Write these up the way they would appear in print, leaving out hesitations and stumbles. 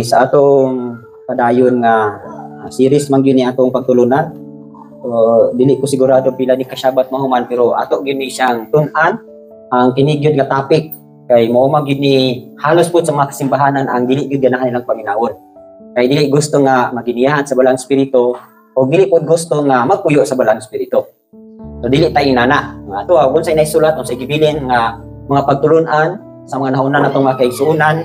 Sa atong padayon nga series man gyud ni atong pagtulunan. Dili ko sigurado pila ni kasyabat mahuman pero ato gyud ni siyang tun-an ang kini gyud nga topic kay mao man gyud ni halos pud sa mga kasimbahanan ang dili gyud ganahan nilang paminaon. Kay dili gusto nga maginihan sa balang espiritu o dili pud gusto nga magpuyo sa balang espiritu. So dili ta inana. Ato unsay naisulat unsay gibilin nga mga pagtulunan sa mga nahunan natong mga kaigsuonan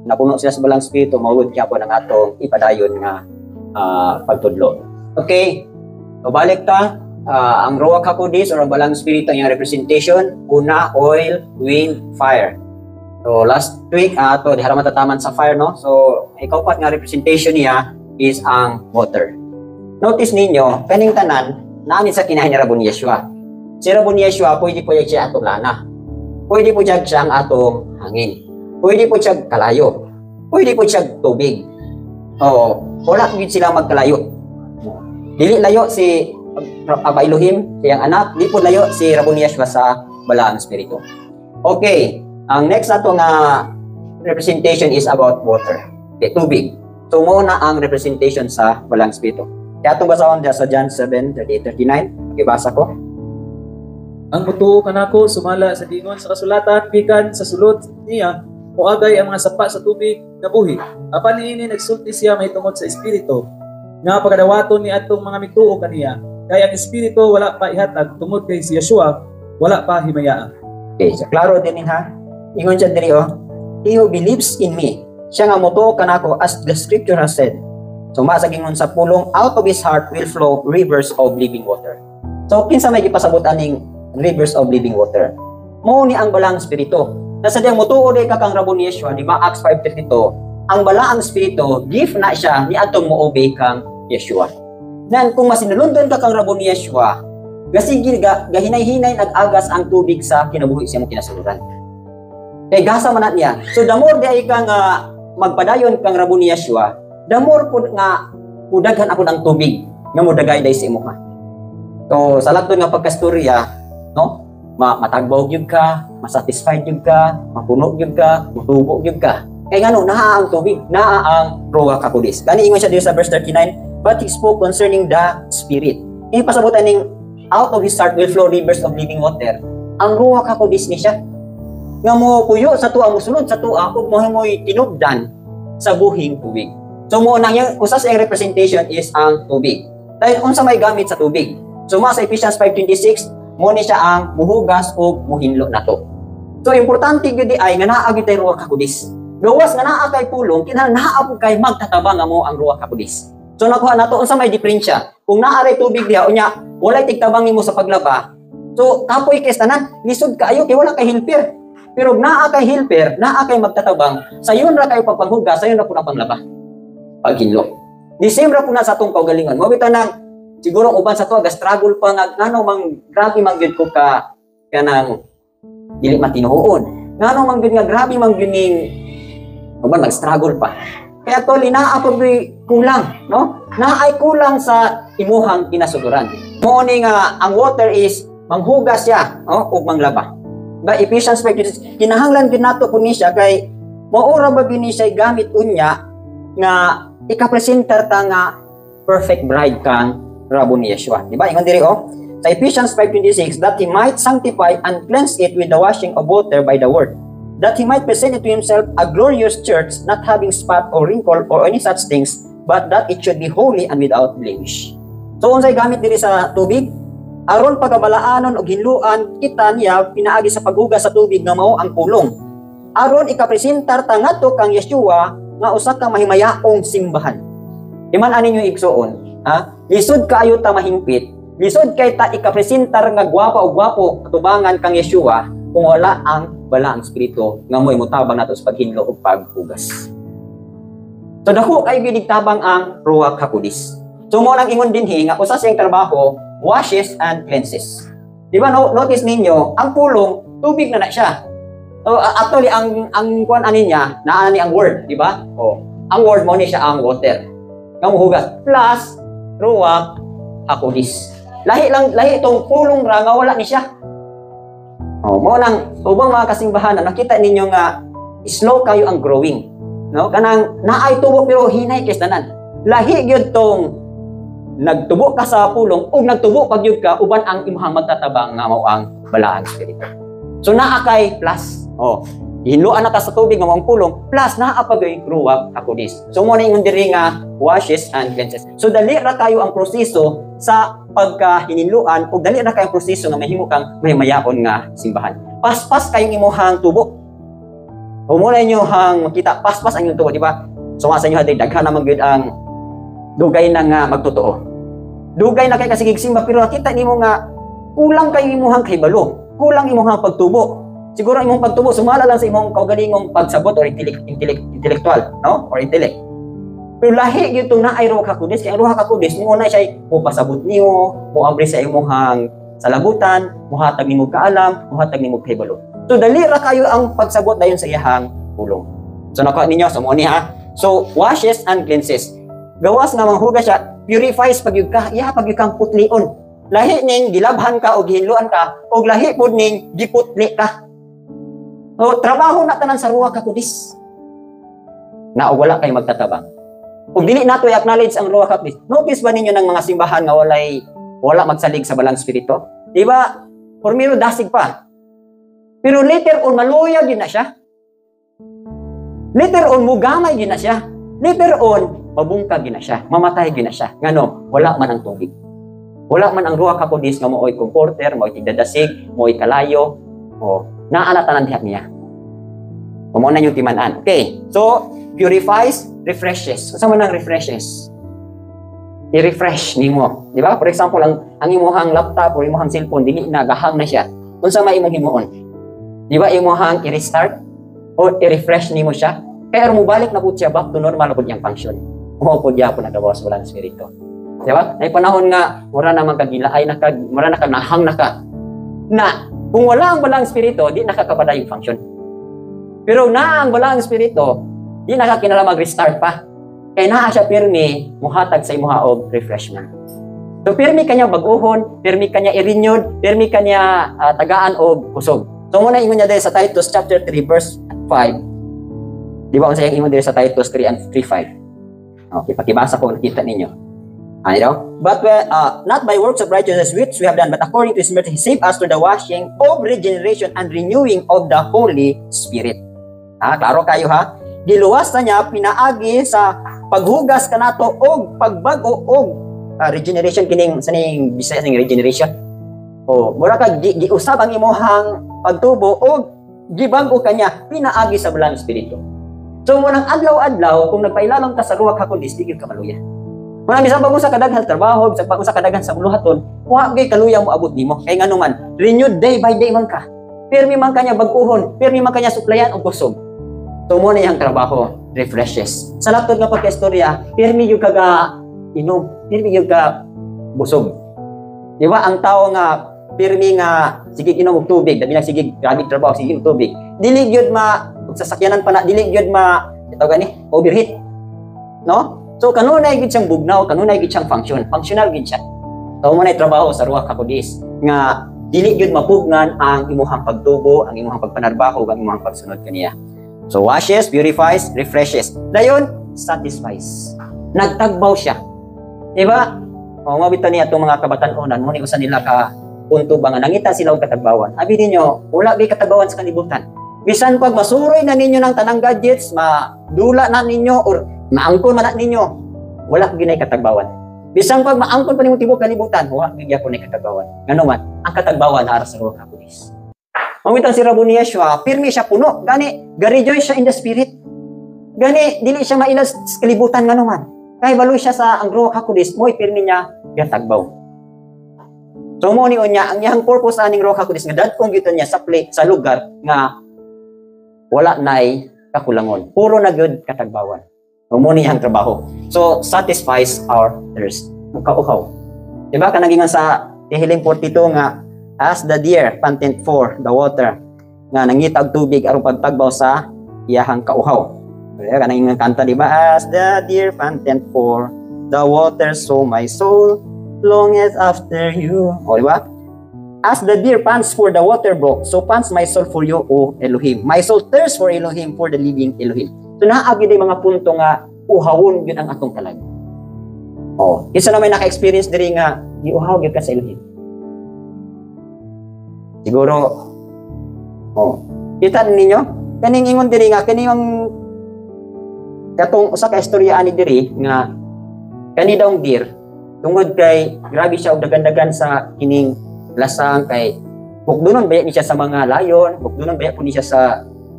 na puno sila sa balang espiritu mawud gyapon ang atong ipadayon nga pagtudlo. Okay. So balik ta ang Ruach HaKodesh or ang balang espiritu ang representation una oil, wind, fire. So last week ato diha matataman sa fire no. So ikaw pat nga representation niya is ang water. Notice ninyo kaning tanan naani sa kinahin ni Rabon Yeshua. Si Rabon Yeshua pwede po siya atong lana. Pwede po siya ang atong hangin. Pwede po siya kalayo. Pwede po siya tubig. Wala gid sila magkalayo. Dili layo si Aba Elohim, siyang anak, di po layo si Rabon Yeshua sa balang espiritu. Okay, ang next nato nga representation is about water. Okay, tubig. So muna ang representation sa balang espiritu. Kaya itong basahon dyan sa John 7:38-39. Ibasa ko. Ang mutuo kanako sumala sa dingon sa kasulatan pikan sa sulod niya moagay ang mga sapa sa tubig nga buhi. Apan niini nagsulti siya may tungod sa espiritu nga pagadawaton ni atong mga mituo kaniya. Kaya ang espiritu wala pa ihatag tungod kay si Yeshua wala pa himayaan. Okay, so klaro din ha. Ingon siya diri he who believes in me, siya nga mutuo kanako as the scripture has said. So masagingon sa pulong out of his heart will flow rivers of living water. So kinsa may gipasabot aning rivers of living water? Mao ni ang balang espiritu. Nasadyang mutuo day ka kang Rabon Yeshua, di ba Acts 5:32, ang balaang espiritu gift na siya ni atong mo-obey kang Yeshua. Nan kung masinulundon ka kang Rabon Yeshua, gasigi gahinay-hinay nag-agas ang tubig sa kinabuhi siya mo kinasuluran. Kay gasa man niya. So the more di kang magpadayon kang Rabon Yeshua, the more pud nga pudaghan ako ng tubig nga mudagay day sa imuha. So sa lato nga pagkastorya, no? Matagbaw gyud ka, masatisfied gyud ka, mapuno gyud ka, mutubo gyud ka. Kay ngano naa ang tubig, naa ang Ruach HaKodesh. Kani ingon siya dito sa verse 39, but he spoke concerning the spirit. Pasabutan ning out of his heart will flow rivers of living water. Ang Ruach HaKodesh ni siya. Nga mo puyo sa tuwa mo sulod sa tuwa ug mo'y tinubdan sa buhing tubig. So mo nang yung usa sa representation is ang tubig. Dahil unsa may gamit sa tubig. So sa Ephesians 5:26 mo ni siya ang muhugas o muhinlo nato. So importante gyud ay nga naa gyud tay Ruach HaKodesh. Gawas nga naa kay pulong kinahanglan naa pud kay magtatabang mo ang Ruach HaKodesh. So nakuha nato unsa may diferensya. Kung naa ray tubig diha unya walay tigtabang nimo sa paglaba. So kapoy kay tanan lisod kaayo kay wala kay helper. Pero naa kay helper, naa kay magtatabang, sayon ra kayo pagpanghugas, sayon ra pud ang panglaba. Paghinlo. Di same ra po na sa atong kaugalingon. Mabita na, siguro uban sa to, struggle pa nga, ngano mang grabe mang gyud ko ka kanang dili matinuon. Ngano mang gyud nga grabe mang gyud ning uban nag-struggle pa. Kaya to linaa pud kulang, no? Naay kulang sa imuhang kinasuguran. Mo ni nga ang water is manghugas siya, no? Ug manglaba. Ba Ephesians 5:26 kinahanglan gyud nato kun ni siya kay maura ba gini siya gamit unya nga ikapresenter ta nga perfect bride kang Rabon Yeshua. Di ba? Ingon diri sa Ephesians 5:26 that he might sanctify and cleanse it with the washing of water by the word, that he might present it to himself a glorious church, not having spot or wrinkle or any such things, but that it should be holy and without blemish. So unsay gamit diri sa tubig? Aron pagabalaanon og hinluan kita niya pinaagi sa paghugas sa tubig nga mao ang pulong. Aron ikapresentar ta ngadto kang Yeshua nga usa ka mahimayaong simbahan. Iman ani niyo igsuon, ha? Lisod kaayo ta mahingpit, lisod kay ta ikapresentar nga gwapa o gwapo katubangan kang Yeshua kung wala ang balaang espiritu nga mo'y mutabang nato sa paghinlo ug paghugas. So dako kay gidigtabang ang Ruach HaKodesh. So mo nang ingon dinhi nga usa siyang trabaho washes and cleanses. Di ba notice ninyo ang pulong tubig na siya. So actually ang kuan ani niya naa ni ang word, di ba? Ang word mo ni siya ang water. Nga muhugas plus Ruach HaKodesh. Lahi itong pulong ra nga wala ni siya. Mo nang ubang mga kasimbahan nakita ninyo nga slow kayo ang growing. No, kanang naay tubo pero hinay kay tanan. Lahi gyud tong nagtubo ka sa pulong ug nagtubo pag gyud ka uban ang imong magtatabang nga mao ang balaang espiritu. So naa kay plus. Oh, hinluan na ka sa tubig nga mao ang pulong plus naa pa gyud ruwag kakudis. So mo na ingon diri nga washes and cleanses. So dali ra kayo ang proseso sa pagkahininluan ug dali ra kayo ang proseso nga mahimo kang mahimayaon nga simbahan. Paspas kayong imuhang tubo. O muna inyo hang makita, paspas ang inyong tubo, di ba? So sa inyo hati, daghan naman gud ang dugay na nga magtotoo. Dugay na kay kasigig simba, pero nakita nimo nga kulang kayo imuhang kahibalo, kulang imuhang pagtubo. Siguro imong pagtubo sumala lang sa imong kaugalingong pagsabot or intellectual, no? Or intellect. Pero lahi gyud tong naay Ruha Kakudis, kay ang Ruha Kakudis mo na siya mo pasabot nimo, mo abri sa imong salabutan, muhatag nimo kaalam, muhatag nimo kahibalo. So dali ra kayo ang pagsabot dayon sa iyahang pulong. So nakuha ninyo sa mo ni ha. So washes and cleanses. Gawas nga manghugas siya, purifies pagyud ka, iya pagyud kang putlion. Lahi ning gilabhan ka o gihinluan ka, og lahi pud ning giputli ka. So trabaho na tanan sa Ruha Kakudis. Na og wala kay magtatabang. Ug dili nato i-acknowledge ang Ruha Kakudis. Notice ba ninyo ng mga simbahan nga wala magsalig sa balang espiritu? Di ba? Formiro dasig pa. Pero later on, maluyag yun na siya. Later on, mugamay yun na siya. Later on, mabungkag yun na siya. Mamatay yun na siya. Ngano, wala man ang tubig. Wala man ang Ruha Kakudis nga mooy comforter, mooy tigdadasig, mooy kalayo, o naanatanan diha niya. Kumuna yung timanan. Okay, so, purifies, refreshes. Kasama ng refreshes? I-refresh nimo. Di ba? For example, ang imuhang laptop o imuhang cellphone, dili na, gahang na siya. Kung sa may imong himuon. Di ba imuhang i-restart o i-refresh nimo siya? Kaya mo balik na po siya back to normal po niyang function. Mo po diya po nagawa sa walang espiritu. Di ba? Ay panahon nga mura naman kagilaay na kag mura na ka nahang na ka. Na kung wala ang balang espiritu, di nakakabada yung function. Pero na ang balang espiritu, di nakakinala mag-restart pa. Kaya naa siya pirmi muhatag sa imuha og refreshment. So pirmi kanya bag-ohon, pirmi kanya i-renewed, pirmi kanya tagaan og kusog. So muna ingon niya dahil sa Titus chapter 3 verse 5. Di ba kung sayang ingon dahil sa Titus 3 and 3:5. Okay, pakibasa ko, nakita ninyo. Ano daw? But not by works of righteousness which we have done, but according to His mercy, He saved us through the washing of regeneration and renewing of the Holy Spirit. Klaro kayo ha? Giluwas na niya, pinaagi sa paghugas kanato og pagbago og regeneration kining sa ning Bisaya ning regeneration. O mura ka giusab ang imong pagtubo o gibago kanya pinaagi sa balang espiritu. So munang adlaw-adlaw kung nagpailalom ka sa Ruha Kakudis di ka maluya. Munang bisan pa mo sa kadaghan trabaho, bisan pa mo sa kadaghan sa buluhaton, wa gay kaluya mo abot nimo. Kay ngano man, renewed day by day man ka. Pirmi man kanya bag-ohon, pirmi man kanya suplayan og kusog. So mo na yang trabaho, refreshes. Sa latod nga pagkaistorya, pirmi yung kaga inom, pirmi yung ka busog. Di ba ang tao nga pirmi nga sige inom og tubig, dabi na sige grabe trabaho sige og tubig. Dili gyud sasakyanan pa na dili gyud ito gani overheat. No? So kanunay gyud siyang bugnaw, kanunay gyud siyang functional gyud siya. So mo na trabaho sa Ruha Kakudis nga dili gyud mapugnan ang imuhang pagtubo, ang imuhang pagpanarbaho, ang imuhang pagsunod kaniya. So washes, purifies, refreshes. Dayon satisfies. Nagtagbaw siya. Di ba? O mabito niya itong mga kabatan-onan, muna usan nila ka punto ba nga nangita sila og katagbawan. Abi ninyo, wala bi katagbawan sa kalibutan. Bisan pag masuroy na ninyo ng tanang gadgets, madula na ninyo or maangkon man na ninyo, wala ginay katagbawan. Bisan pag maangkon pa nimo tibok kalibutan, wala gyapon nay katagbawan. Ngano man, ang katagbawan ara sa Ruha Kakudis. Mamitang si Rabbi Yeshua, pirmi siya puno, gani ga-rejoice siya in the spirit. Gani dili siya mailas sa kalibutan ngano man. Kay baloy siya sa ang Ruha Kakudis, mo'y pirmi niya gatagbaw. So mo ni unya ang iyang purpose aning Ruha Kakudis nga dadkong gyud niya sa lugar nga wala nay kakulangon. Puro na gyud katagbawan. So mo ni iyang trabaho. So satisfies our thirst. Kauhaw. Diba kanang sa Tehillim 42 nga as the deer panteth for the water nga nangita og tubig aron pagtagbaw sa iyahang kauhaw. Kaya kanang kanta di ba? As the deer panteth for the water, so my soul longeth after you. O di ba? As the deer pants for the water brook, so pants my soul for you, O Elohim. My soul thirsts for Elohim, for the living Elohim. So naa gyud mga punto nga uhawon gyud ang atong kalag. Oh, isa na may naka-experience diri nga giuhaw gyud ka sa Elohim. Siguro kita ninyo kaning ingon diri nga kani yung katong usa ka istorya ani diri nga kani daw deer tungod kay grabe siya og dagan-dagan sa kining lasang kay bukdunon baya ni siya sa mga layon, bukdunon baya po ni siya sa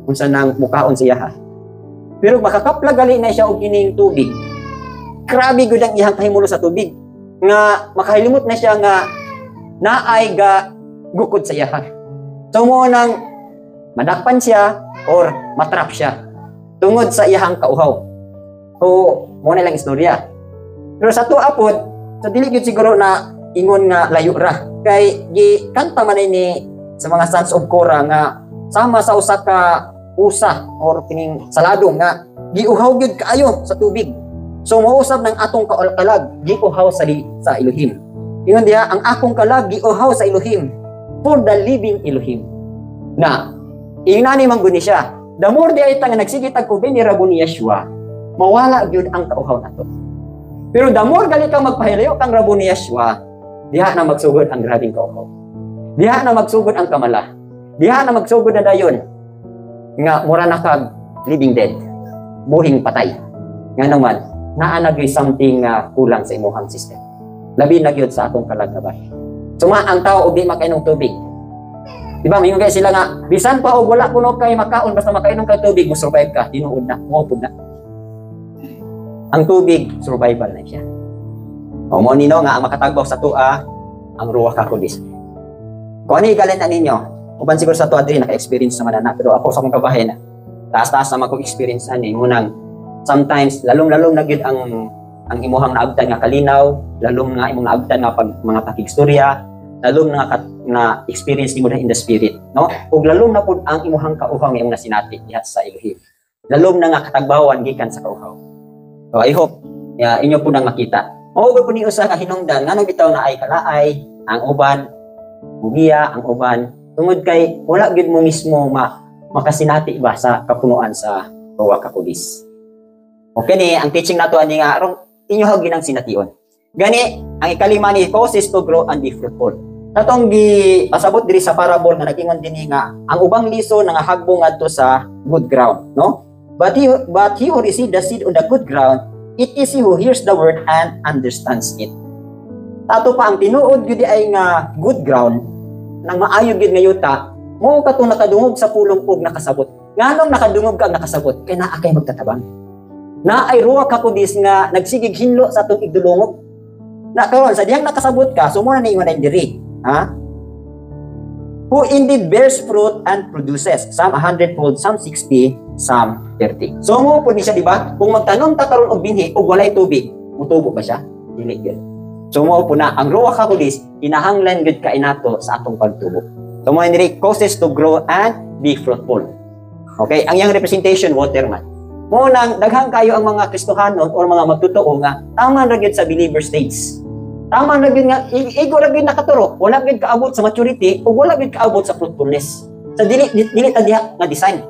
unsa nang mukaon siya ha. Pero makakaplag gali na siya og kining tubig. Grabe gud ang iyang kahimulo sa tubig nga makahilimot na siya nga naay ga gukod sa iya. So mo nang madakpan siya or matrap siya tungod sa iyang kauhaw. So mo na lang istorya. Pero sa tuwa pod, so dili gyud siguro na ingon nga layo ra kay gi kanta man ni sa mga Sons of Korah nga sama sa usa ka usa or kining salado nga giuhaw gyud kaayo sa tubig. So mausab ng atong kalag giuhaw sa Elohim. Ingon diha ang akong kalag giuhaw sa Elohim for the living Elohim. Na inani man gud ni siya. The more di ay nga nagsigit og ni Rabo ni Yeshua, mawala gyud ang kauhaw nato. Pero the more gali kang magpahilayo kang Rabo ni Yeshua, diha na magsugod ang grabing kauhaw. Diha na magsugod ang kamala. Diha na magsugod na dayon nga mura na kag living dead, buhing patay. Nga naman, naa na gyud something kulang sa imong system. Labi na gyud sa atong kalag na bahay. Suma ang tao og di makainom tubig. Diba, mingon kay sila nga bisan pa og wala kuno kay makaon basta makainom ka tubig mo survive ka, tinuod na, mopod na. Ang tubig survival na siya. O mo nino nga ang makatagbaw sa tua ang Ruach HaKodesh. Kung ano igalit na ninyo, uban siguro sa tua diri naka-experience naman na, pero ako sa akong kabahin na taas-taas na mag-experience ani munang sometimes lalong-lalong na gyud ang imuhang naabtan nga kalinaw, lalong nga imong naabtan nga pag mga pakigstorya, lalong na experience nimo in the spirit, no? Ug lalong na pud ang imuhang kauhaw nga imong nasinati diha sa Elohim. Lalong na nga katagbawan gikan sa kauhaw. So I hope inyo po nang makita. Mao po ni usa ka hinungdan nganong bitaw na ay kalaay, ang uban mugiya, ang uban tungod kay wala gyud mo mismo makasinati ba sa kapunuan sa Ruach HaKodesh. Okay ni ang teaching nato ani nga arong inyo hag ginang sination. Gani ang ikalima ni causes to grow and be fruitful. Katong gi pasabot diri sa parable nga nagingon dinhi nga ang ubang liso nga hagbong adto sa good ground, no? But he who received the seed on the good ground, it is he who hears the word and understands it. Tato pa ang tinuod gyud ay nga good ground nang maayo gyud nga yuta, mo katong nakadungog sa pulong ug nakasabot. Nganong nakadungog kag nakasabot kay naa kay magtatabang. Na ay Ruach HaKodesh nga nagsigig hinlo sa atong igdulungog. Na karon sa diyang nakasabot ka, sumo na ingon diri, ha? Who indeed bears fruit and produces, some 100-fold, some 60, some 30. So mo po ni siya, di ba? Kung magtanom ta karon og binhi ug walay tubig, mutubo ba siya? Dili gyud. So mo po na ang Ruach HaKodesh kinahanglan gyud kay nato sa atong pagtubo. So mo ni causes to grow and be fruitful. Okay, ang yang representation water man. Mo nang daghang kayo ang mga Kristohanon or mga magtotoo nga tama ra gyud sa believer stage. Tama ra gyud nga igo ra gyud nakaturo, wala gyud kaabot sa maturity ug wala gyud kaabot sa fruitfulness. Sa dili ta diha nga design.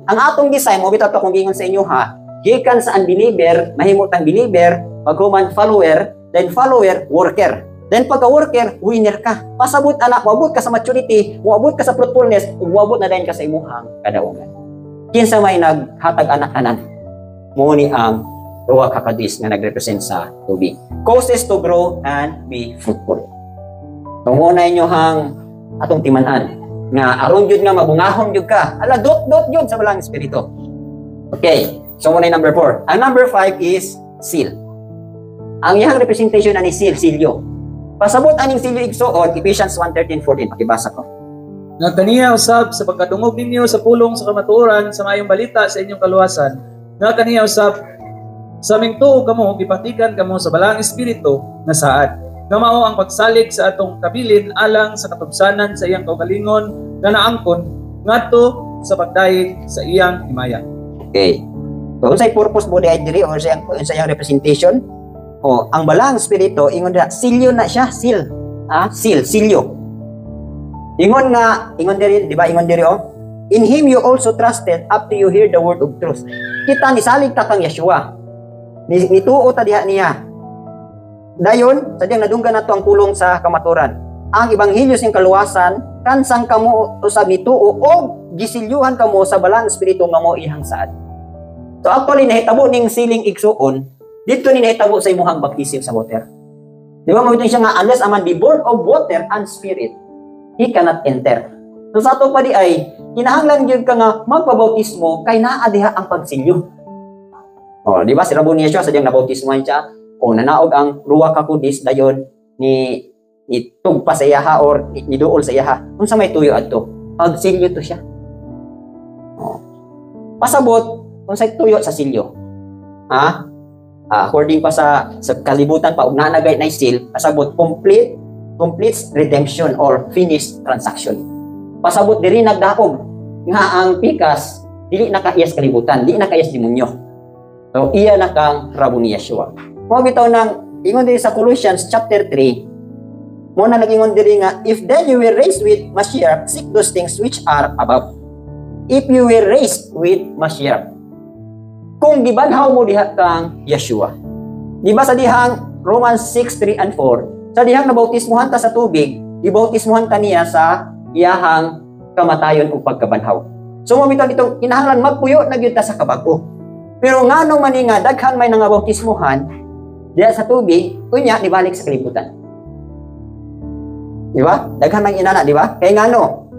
Ang atong design mo bitaw kung gingon sa inyo ha, gikan sa unbeliever mahimot ang believer, paghuman follower, then follower worker. Then pagka worker, winner ka. Pasabot anak, moabot ka sa maturity, moabot ka sa fruitfulness, ug moabot na dayon ka sa imuhang kadaugan. Kinsa may naghatag anak tanan, mo ni ang Ruach HaKodesh nga nagrepresent sa tubig. Causes to grow and be fruitful. So mo na inyo hang atong timan-an nga aron jud nga mabungahon jud ka. Ala dot jud sa balang espiritu. Okay. So mo na number 4. Ang number 5 is seal. Ang iyang representation ani silyo. Pasabot aning silyo igsuon Ephesians 1:13-14 pakibasa ko. Nga kaniya usab sa pagkadungog ninyo sa pulong sa kamatuoran sa mayong balita sa inyong kaluwasan. Nga kaniya usab sa aming tuo kamo gipatikan kamo sa balang espiritu na saad. Nga mao ang pagsalig sa atong kabilin alang sa katubsanan sa iyang kaugalingon nga naangkon ngadto sa pagdayeg sa iyang himaya. Okay. So unsay purpose mo diri or sa iyang representation? Ang balang espiritu ingon na silyo na siya, silyo. Ingon diri, di ba? Ingon diri In Him you also trusted up to you hear the word of truth. Kita nisalig ta kang Yeshua. Nituo ta diha niya. Dayon, sadyang nadunggan nato ang pulong sa kamaturan. Ang ebanghelyo sing kaluwasan kansang kamo usab nituo o gisilyuhan kamo sa balang espiritu nga mo ihang saad. So actually nahitabo ning siling igsuon dito ni nahitabo sa imuhang baptism sa water. Di ba mo siya nga unless a man be born of water and spirit, he cannot enter. So sa ato pa di ay kinahanglan gyud ka nga magpabautismo kay naa diha ang pagsilyo. Oh, di ba si Rabon Yeshua sadyang nabautismohan siya o nanaog ang ruwa ka kudis dayon ni tugpa sa iyaha or ni duol sa iyaha. Unsa may tuyo adto? Pagsilyo to siya. Oh. Pasabot unsay tuyo sa silyo. Ha? According pa sa kalibutan pa ug nanagay na seal, pasabot complete redemption or finished transaction. Pasabot diri nagdakog nga ang pikas dili nakaiyas kalibutan, dili nakaiyas demonyo. So iya na kang Rabon Yeshua. Mo bitaw nang ingon diri sa Colossians chapter 3. Mo na nagingon diri nga if then you were raised with Mashiach, seek those things which are above. If you were raised with Mashiach, kung gibanhaw mo diha kang Yeshua. Di ba sa dihang Romans 6:3 and 4, sa dihang nabautismuhan ta sa tubig, ibautismuhan ta niya sa iyahang kamatayon ug pagkabanhaw. So mo bitaw ditong kinahanglan magpuyo na gyud ta sa kabag-o. Pero nganong man nga daghan may nangabautismuhan diha sa tubig, unya nibalik sa kalibutan. Di ba? Daghan man inana, di ba? Kay ngano?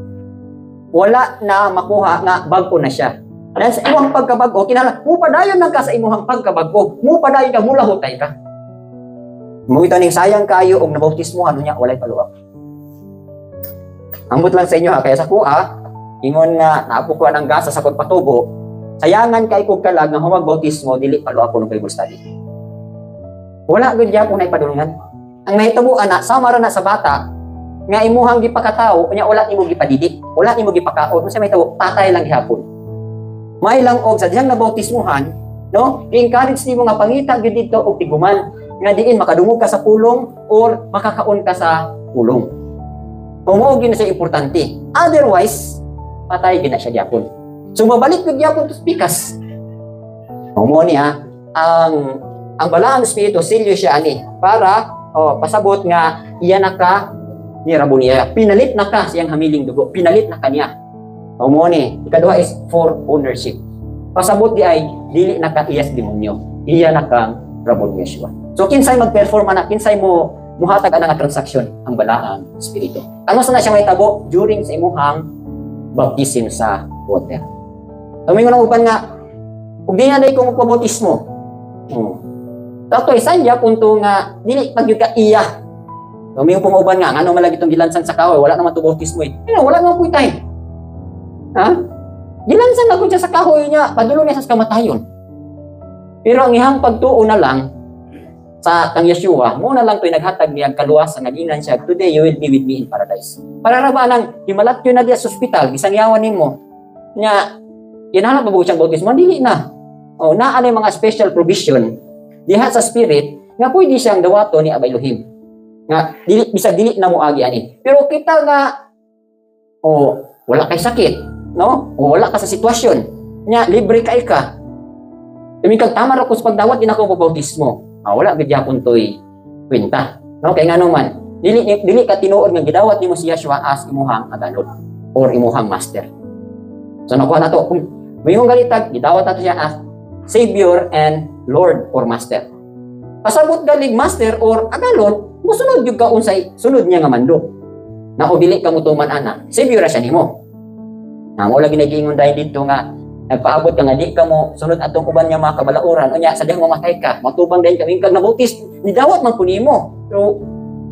Wala na makuha nga bag-o na siya. Dahil sa imong pagkabag-o, kinahanglan mo padayon lang ka sa imong pagkabag-o. Mo padayon ka, mula hutay ka. Mo ito ning sayang kayo og nabautismuhan unya walay paluwag. Ambot lang sa inyo ha, kaya sa kuha, ingon nga naapo ko ang gasa sa kong patubo, sayangan kay kog kalag nga humag bautismo dili paluwag ko ng Bible study. Wala gud gyapon na ipadulungan. Ang nahitabuan na sama ra na sa bata nga imuhang gipakatao, unya wala nimo gipadidi, wala nimo gipakaon, unsa may tawo, patay lang gihapon. May lang og sa diyang nabautismuhan, no? I-encourage nimo nga pangita gyud dito og tiguman nga diin makadungog ka sa pulong or makakaon ka sa pulong. Mao gyud na siya importante. Otherwise, patay gyud na siya gyapon. So mabalik gyud gyapon to pikas. Mao ni ha, ang balaang espiritu silyo siya ani para pasabot nga iya na ka ni Rabon Yeshua. Pinalit na ka siyang hamiling dugo. Pinalit na kaniya. Mo ni, ikaduha is for ownership. Pasabot di ay dili nakaiyas demonyo. Iya na kang Rabon Yeshua. So kinsay mag-perform ana, kinsay mo muhatag ana nga transaksyon ang balaang espiritu. Ano sa na siya mahitabo during sa imuhang baptism sa water. So may nang uban nga ug di na day ko magpabautismo. Tato isanya punto nga dili pagyud ka iya. So may pumuban nga ngano malagi tong gilansan sa kahoy, wala naman to bautismo eh. Wala naman puy time. Ha? Gilansan na ko siya sa kahoy niya, padulong niya sa kamatayon. Pero ang ihang pagtuo na lang sa kang Yeshua, mo na lang to'y naghatag niya kaluwasan, nagingan siya, today you will be with me in paradise. Para ra ba nang himalat yun na diya sa ospital, gisangyawan nimo niya, kinahanglan pa ba siyang bautismo? Dili na. O, naa na mga special provision diha sa spirit, nga pwede siyang dawato ni Abay Elohim. Nga, dili na mo agi ani. Pero kita nga, wala kay sakit, no? O wala ka sa sitwasyon nya libre kay ka. Kag tama ra ko sa pagdawat ginako po bautismo. Wala gid gyapon toy kwenta. No kay ngano man dili ka tinuod nga gidawat nimo si Yeshua as imuhang agalod or imuhang master. So nakuha na to kung mayong galitag gidawat nato siya as Savior and Lord or Master. Pasabot galig master or agalod, mosunod gyud ka unsay sunod niya nga mandok. Na o dili ka mutuman ana, Savior ra siya nimo. Mo lagi nagiingon dahil dito nga nagpaabot ka nga di ka mo sunod atong uban nga mga kabalauran unya sa dihang mamatay ka matubang dahil kaming kag nabautis ni dawat man kuno nimo. So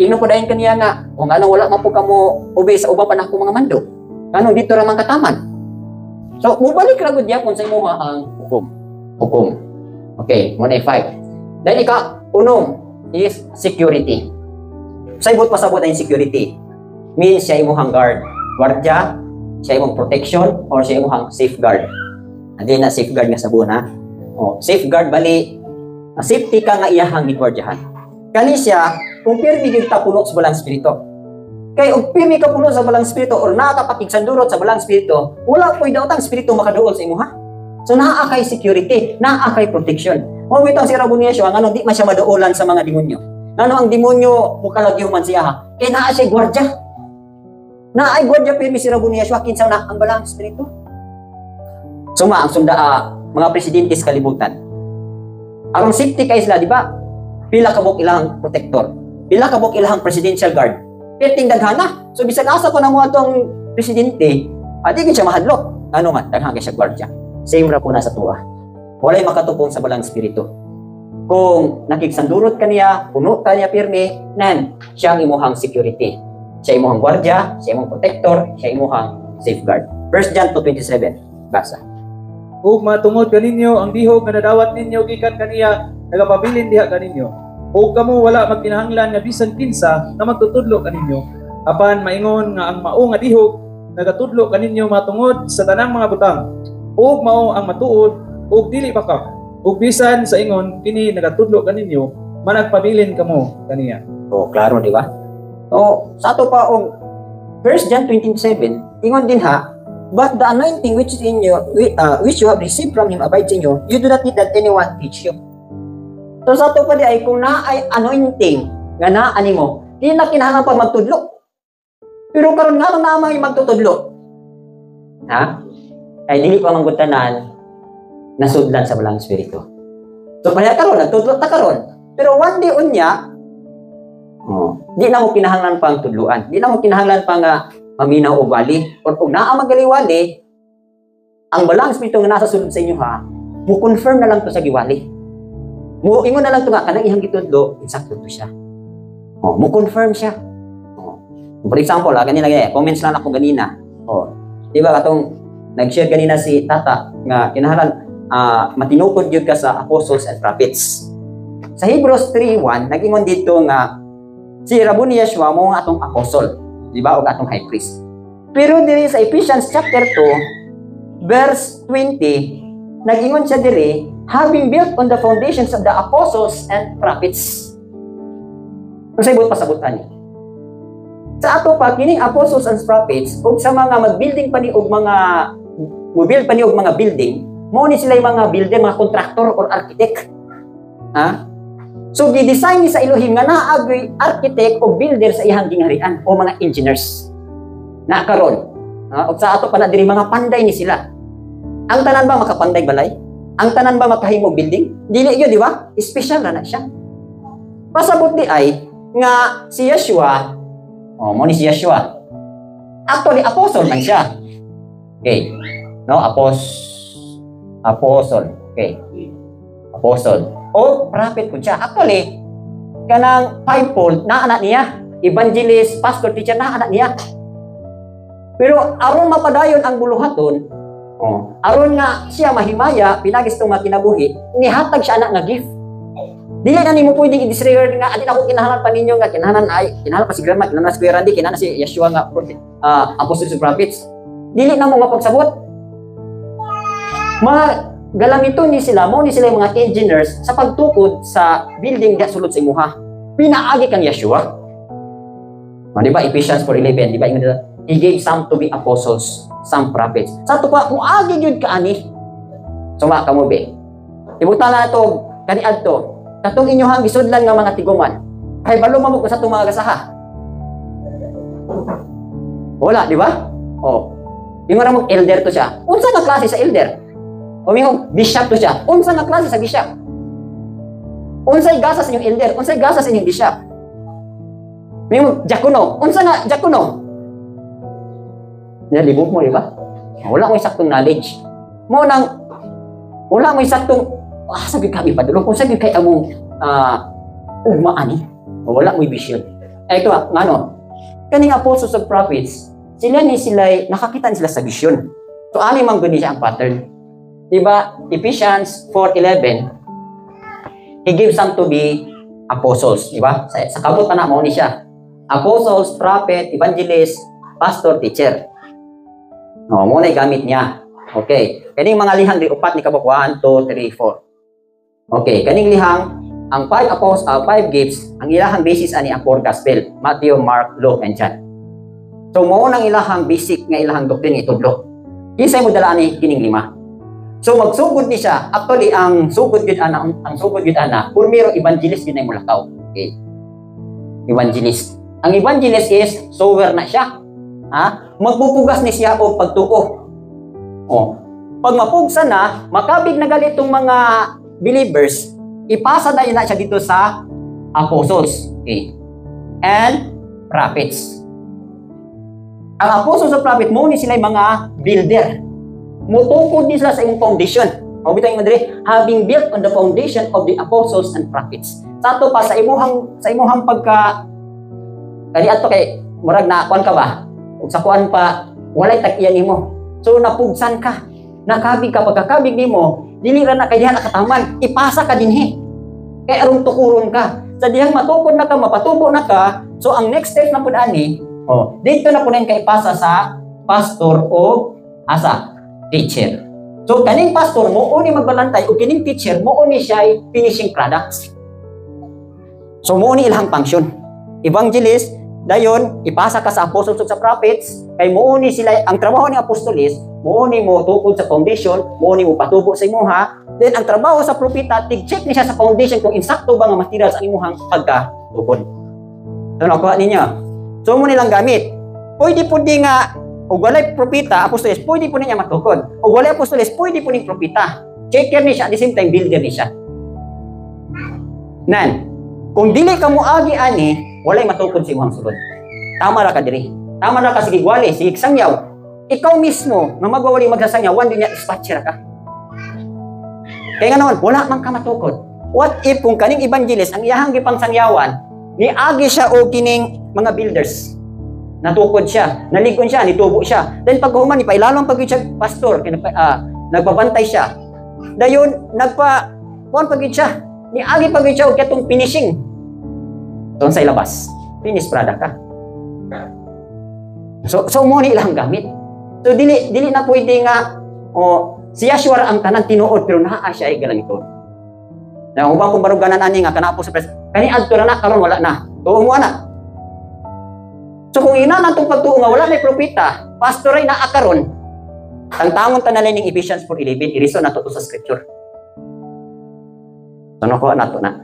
ino po dahil kaniya nga o nga wala man po kamo obey sa ubang panahon mga mandok. Ano dito ra man kataman. So mubalik ra gud gyapon sa imo ang hukom. Okay, mo na 5. Dahil unong is security. Sa ibot pasabot ang security means siya imuhang guard, gwardiya, siya imong protection or siya imong safeguard. Hindi na safeguard nga sabon ha. Safeguard bali safety ka nga iyahang gigwardyahan. Kani siya kung pirmi gyud ta puno sa balang espiritu. Kay og pirmi ka puno sa balang spirito or nakakapakigsandurot sa balang spirito, wala ko'y daotang spirito makaduol sa imo ha. So naa kay security, naa kay protection. O witong si Raboniasio, ang ano, di man siya maduolan sa mga demonyo. Ano ang demonyo, mukalagyo man siya ha. Kaya naa siya gwardya. Naa ay gwardya pirmi si Raboniasio, kinsa na ang balang spirito. Suma, ang sunda, mga presidente sa kalibutan. Ang safety kay sila, di ba? Pila kabok ilang protector. Pila kabok ilang presidential guard. Perting daghana. So, bisag asa ko na mo itong presidente, di ko siya mahadlok. Ano man, daghang kay siya gwardya. Same ra po na sa tuwa. Walay makatupong sa balang spirito. Kung nakigsandurot ka niya, puno ka niya pirmi, nan, siya ang imuhang security. Siya imuhang gwardya, siya imuhang protector, siya imuhang safeguard. 1 John 2:27. Basa. Ug matungod kaninyo ang dihog nga nadawat ninyo gikan kaniya nagapabilin diha kaninyo. Ug kamo wala magkinahanglan nga bisan kinsa nga magtutudlo kaninyo. Apan maingon nga ang mao nga dihog nagatudlo kaninyo matungod sa tanang mga butang. Ug mao ang matuod ug dili bakak. Ug bisan sa ingon kini nagatudlo kaninyo managpabilin kamo kaniya. So, klaro, di ba? So, sa ato pa, 1 John 27, ingon din ha, but the anointing which is in you, which you have received from Him abides in you, you do not need that anyone teach you. So, sa ato pa di ay, kung na ay anointing, nga naani mo, di na kinahanglan pa magtudlo. Pero karon nga na may magtutudlo. Ha? Ay, dili pa manggutanan, nasudlan sa balang spirito. So, kaya karon nagtudlo ta karon. Pero one day unya, di na mo kinahanglan pang tudluan. Di na mo kinahanglan pang maminaw o wali. Or kung naa magaliwali, ang balang spirito nga nasa sulod sa inyo ha, mo confirm na lang to sa giwali. Mo ingon na lang to nga kanang ihang gitudlo, insakto to siya. Mo confirm siya. For example, ganina comments lang ako ganina. Di ba katong nag-share ganina si Tata nga kinahanglan matinukod yun ka sa apostles and prophets. Sa Hebrews 3:1, nag-ingon dito nga si Raboniasio mo nga atong apostle, di ba, o atong high priest. Pero diri sa Ephesians chapter 2, verse 20, nag-ingon siya diri, having built on the foundations of the apostles and prophets. Kung sa ibot pasabutan niya. Sa ato pa, kining apostles and prophets, ug sa mga mag-building pa ni og mga mo-build pa ni og mga building, mo ni sila yung mga builder, mga contractor or architect. Ha? So, gi-design ni sa Elohim nga naagi architect o builder sa ihang gingharian o mga engineers. Na karon. O sa ato pala diri mga panday ni sila. Ang tanan ba makapanday balay? Ang tanan ba makahimo building? Dili gyud, di ba? Special na siya. Pasabot di ay nga si Yeshua, mo ni si Yeshua. Actually apostle man siya. Okay. No, apostle. Okay. Apostle. O prophet po siya. Actually, kanang fivefold na anak niya. Evangelist, pastor, teacher na anak niya. Pero aron mapadayon ang buluhaton, aron nga siya mahimaya, pinagis itong makinabuhi, nihatag siya anak nga gift. Dili na nimo pwedeng i-disregard nga, adin ako kinahanglan pa ninyo nga, kinahanglan pa si Grandma, kinahanglan si Kuya Randy, kinahanglan si Yeshua nga, apostles and prophets. Dili na mo nga pagsabot. Mga galamito ni sila, mo ni sila yung mga engineers sa pagtukod sa building nga sulod sa imuha. Pinaagi kang Yeshua. Di ba, Ephesians 4:11, di ba, He gave some to be apostles, some prophets. Sa ito pa, muagi yun ka ani. Suma ka mo, be. Ibutan na ito, kaniad to. Katong inyohang gisudlan nga mga tiguman. Ay, balo mamuk sa itong mga gasaha. Wala, di ba? Yung maramong elder to siya. Unsa nga klase sa elder? O yung bishop to siya. Unsa nga klase sa bishop? Unsay gasa sa inyong elder? Unsay gasa sa inyong bishop? Yung diakono. Unsa nga diakono? Nalibog mo, di ba? Wala mo isaktong knowledge. Wala mo isaktong sabi kami padulong. Kung sabi kay among ugmaani. Wala mo vision. Ito kaning apostles and prophets, sila nakakita sila sa vision. So, ano mang guni siya ang pattern? Diba? Ephesians 4:11, He gives some to be apostles. Diba? Sa kabot pa na mo ni siya. Apostles, prophet, evangelist, pastor, teacher. Muna gamit niya. Okay. Kaning mga lihang di upat ni kabok 1, 2, 3, 4. Okay. Kaning lihang, ang 5 gifts, ang ilahang basis ani ang 4 gospel. Matthew, Mark, Luke, and John. So mao nang ilahang basic nga ilahang doctrine itudlo. Kisay mo dala ni kining lima. So magsugod ni siya. Actually ang sugod gid ana, purmiro evangelist gid na mulakaw. Okay. Evangelist. Ang evangelist is sower na siya. Ha? Magpupugas ni siya og pagtuo. Oh. Pag mapugsa na, makabig na galitong mga believers, ipasa na yun na siya dito sa apostles. Okay. And prophets. Ang apostles at prophet mo ni sila mga builder. Mutukod ni sila sa imong foundation. O bitaw yung madali, having built on the foundation of the apostles and prophets. Sa ato pa sa imuhang pagka kani ato kay murag na kuan ka ba? Ug sa kuan pa walay tag-iyan nimo. So napugsan ka. Nakabig ka pagkakabig nimo, dili ra na kay diha nakataman, ipasa ka dinhi. Kay aron tukuron ka. Sa dihang matukod na ka, mapatubo na ka, so ang next step na pud ani, dito na pud kay ipasa sa pastor o asa teacher. So kaning pastor mo uni magbalantay o kining teacher mo uni siya finishing products. So mo uni ilang function. Evangelist dayon ipasa ka sa apostles ug sa prophets kay mo uni sila ang trabaho ni apostolis, mo uni mo tukod sa foundation, mo uni mo patubo sa imuha. Then ang trabaho sa propeta tig-check ni siya sa foundation kung insakto ba nga materials ang imuhang pagkatukod. So nakuha ninyo. So mo nilang gamit. Pwede po di nga o walay propeta, apostolis, pwede po niya matukod. O walay apostolis, pwede po ning propeta. Checker ni siya, at the same time, builder ni siya. Nan, kung dili ka muagi ani, walay matukod si imong sulod. Tama ra ka diri. Tama ra ka sige gwali, sige sangyaw. Ikaw mismo, nga magwawali magsasangyaw, wan din niya dispatcher ka. Kaya nga naman, wala man ka matukod. What if kung kaning evangelist, ang iyahang gipang sangyawan, niagi siya o kining mga builders. Natukod siya, naligon siya, nitubo siya. Then pag human, ipailalong pag siya, pastor, nagpabantay siya. Dayon, kuhan pag siya, niagi pag siya, o katong finishing. Doon sa ilabas, finish product ka. So mo ni ilang gamit. So dili na pwede nga, si Yahshua ang tanan tinuod, pero naa siya ay galang ito. Na ubang kung baruganan ani nga, kanapo sa pres, kani adto na karon wala na. Tuong mo na. So kung ina natong pagtuo nga wala may propeta, pastor ay naakaron. Ang tamong tanalay ning Ephesians 4:11 i-reason nato sa scripture. So nakuha nato na.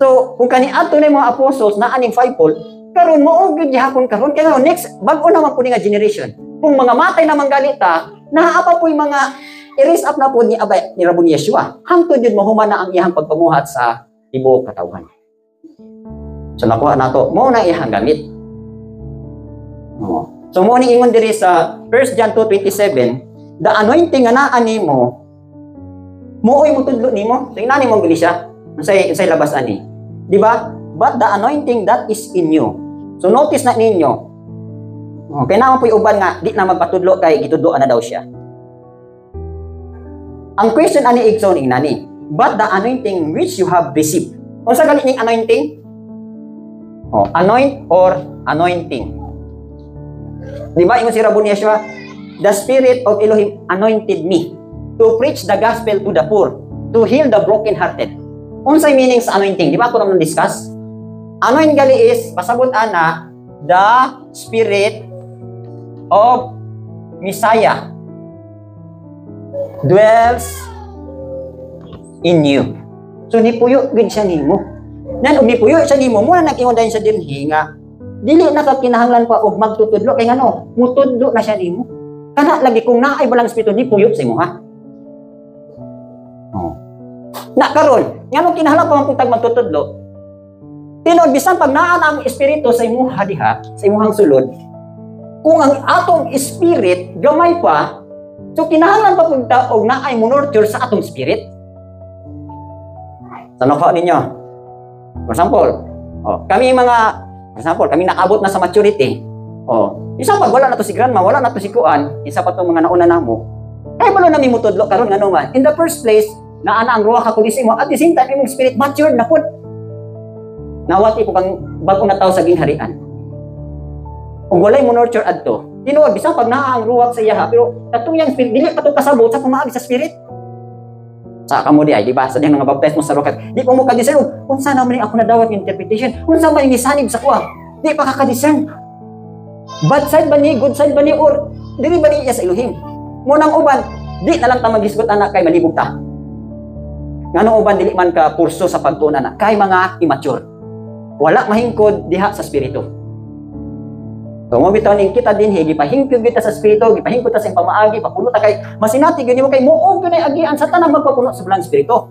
So kung kani ato na mga apostles na aning fivefold, karon mo og gihapon karon kaya next bag-o naman po nga generation. Kung mga matay na manggalita, naapa po yung mga i-raise up na po ni Abay ni Rabon Yeshua. Hangtod yun mahuman na ang iyang pagpamuhat sa tibuok katawhan. So nakuha nato mo na iyang gamit. So mo ni ingon diri sa 1 John 2:27, the anointing nga naa nimo mooy mutudlo nimo. So inani mo gili siya. Unsay labas ani. Di ba? But the anointing that is in you. So notice na ninyo. Okay naman po uban nga di na magpatudlo kay gitudloan na daw siya. Ang question ani igsoon inani. But the anointing which you have received. Unsa gali ning anointing? Anoint or anointing. Di ba ingon si Rabon Yeshua, the Spirit of Elohim anointed me to preach the gospel to the poor, to heal the broken-hearted. Unsay meaning sa anointing? Di ba ako naman discuss? Anoint gali is, pasabot ana, the Spirit of Messiah dwells in you. So nipuyo gid siya nimo. Nan og nipuyo siya nimo, muna nag-ingon dayon sa dinhi nga dili na ka kinahanglan pa og magtutudlo kay ngano, mutudlo na siya nimo. Kana lagi kung naay balang espiritu ni puyo sa imo ha. Na karon, ngano kinahanglan pa man putag magtutudlo? Tinud bisan pag naa ang espiritu sa imo diha, sa imong sulod, kung ang atong spirit gamay pa, so kinahanglan pa pugta og naay mo nurture sa atong spirit. Sa nako ninyo. For example, kami nakaabot na sa maturity. Isa pag wala na to si grandma, wala na to si kuan, isa pa tong mga nauna namo. Kaya balo na mi mutudlo karon ngano man. In the first place, naana ang ruha ka kulis mo at the same time imong spirit matured na pud. Nawati ko kang bag-o na tawo sa gingharian. Kung walay mo nurture adto, tinuod bisan pag naa ang ruha sa iya pero katong yang spirit dili pa to kasabot sa pumaagi sa spirit. Sa kamo di ay di ba sa dihang nga baptismo sa rokat. Di ko mo ka-discern unsa na man ako nadawat ng interpretation. Unsa man ni sanib sa kuha. Di pa ka-discern. Bad side ba ni, good side ba ni, or dili ba niya sa Elohim? Munang uban, di na lang ta magisgot anak kay malibog ta. Ngano uban dili man ka purso sa pagtuon anak kay mga immature. Wala mahingkod diha sa spirito. So mo bitaw ning kita dinhi gipahingkod kita sa spirito, gipahingkod ta sa pamaagi, papuno ta kay masinati gyud mo kay muog gyud ay agian sa tanang magpapuno sa belang spirito.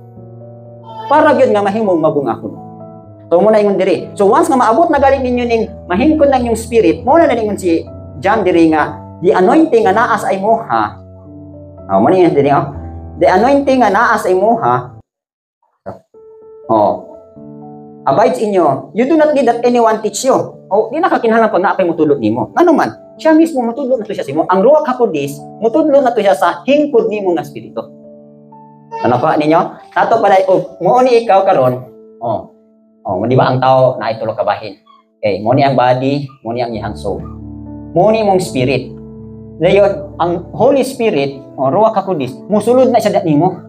Para gyud nga mahimong mabungakon. So mo na ingon diri. So once nga maabot na gali ninyo ning mahingkod lang yung spirit, mo na ningon si John diri nga the anointing nga naa sa imuha. Mo na diri the anointing nga naa sa imuha. Abides in you. You do not need that anyone teach you. Di na kakinahanglan pag naapay mutulot nimo. Ano man, siya mismo mutudlo na to siya sa imo. Ang Ruach HaKodesh, mutudlo na to siya sa hingkod nimo nga spirito. Ano pa ninyo? Nato pala, mo ni ikaw karon. Di ba ang tao na itulo ka bahin? Okay, mo ni ang body, mo ni ang iyang soul. Mo ni mong spirit. Dayon, ang Holy Spirit, Ruach HaKodesh, musulod na siya nimo.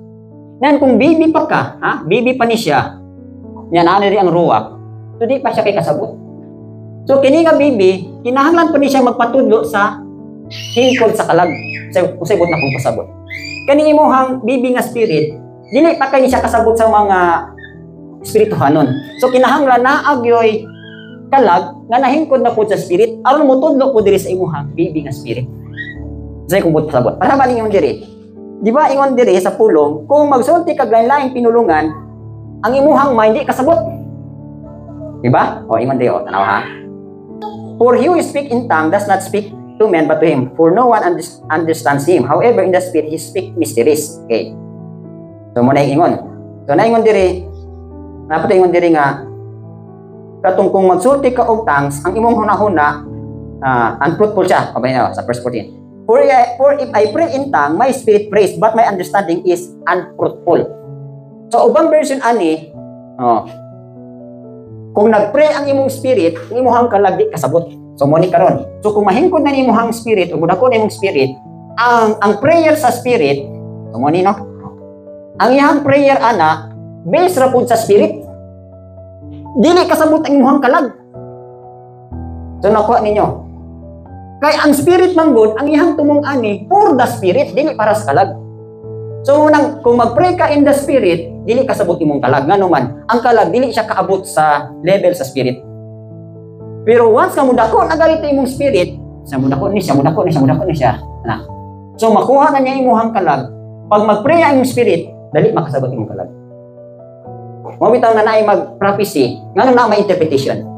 Nan kung baby pa ka, baby pa ni siya. Yan ana ri ang Ruach. So di pa siya kay kasabot. So kini nga baby, kinahanglan pa ni siya magpatudlo sa hingkod sa kalag. Usay bot na kung pasabot. Kani imong baby nga spirit, dili pa kay ni siya kasabot sa mga spirituhanon. So kinahanglan na agyoy kalag nga nahingkod na pud sa spirit aron motudlo pud diri sa imong baby nga spirit. Usay kung bot pasabot. Para ba ninyo diri? Di ba ingon diri sa pulong, kung magsulti kag lain-laing pinulungan, ang imuhang mind di kasabot. Di ba? Ingon diri tanaw ha. For he who speak in tongue does not speak to men but to him, for no one understands him. However, in the spirit he speak mysteries. Okay. So mo na ingon. So na ingon diri, napatay ingon diri nga katong kung magsulti ka og tongues, ang imong hunahuna unfruitful siya. Kabay na sa verse 14. For if I pray in tongue, my spirit prays, but my understanding is unfruitful. So, ubang version ani, kung nagpray ang imong spirit, ang imong kalag di kasabot. So, mo ni karon. So, kung mahingkod na ni imong spirit, o kung imong spirit, ang prayer sa spirit, so mo ni no? Ang iyang prayer ana, based ra pud sa spirit. Dili kasabot ang imong kalag. So, nakuha ninyo. Kay ang spirit man gud, ang iyang tumong ani for the spirit, dili para sa kalag. So unang kung mag-pray ka in the spirit, dili kasabot imong kalag ngano man. Ang kalag dili siya kaabot sa level sa spirit. Pero once ka mudako na galit imong spirit, sa mudako ni siya. Na. So makuha na niya imong kalag. Pag mag-pray ang imong spirit, dali makasabot imong kalag. Mo bitaw na naay mag-prophecy, ngano na may interpretation.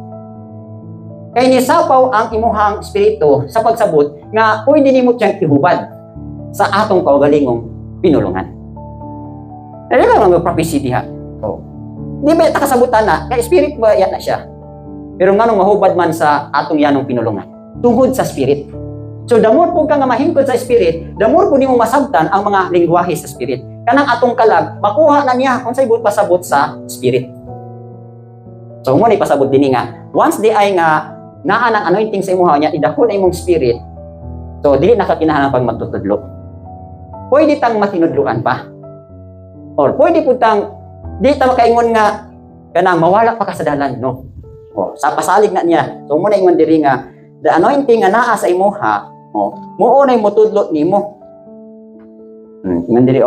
Kay ni sapaw ang imuhang spirito sa pagsabot nga pwede nimo siyang ihubad sa atong kaugalingong pinulungan. Dali lang ang prophecy diha. Di ba ta kasabutan na kay spirit ba yan na siya. Pero nganong mahubad man sa atong yanong pinulungan tungod sa spirit. So the more po ka nga mahingkod sa spirit, the more po nimo masabtan ang mga lengguwahe sa spirit. Kanang atong kalag makuha na niya unsay buot pasabot sa spirit. So mo ni pasabot dinhi nga once di ay nga naa ng anointing sa imuha niya, idakon na imong spirit, so dili nakakinahanglan pag magtutudlo. Pwede tang matinudluan pa. Or pwede po tang, di ta makaingon nga, kanang mawala pa ka sa dalan, no? Sa pasalig na niya. So muna ingon diri nga, the anointing nga naa sa imuha, muo na mutudlo nimo. Ingon diri,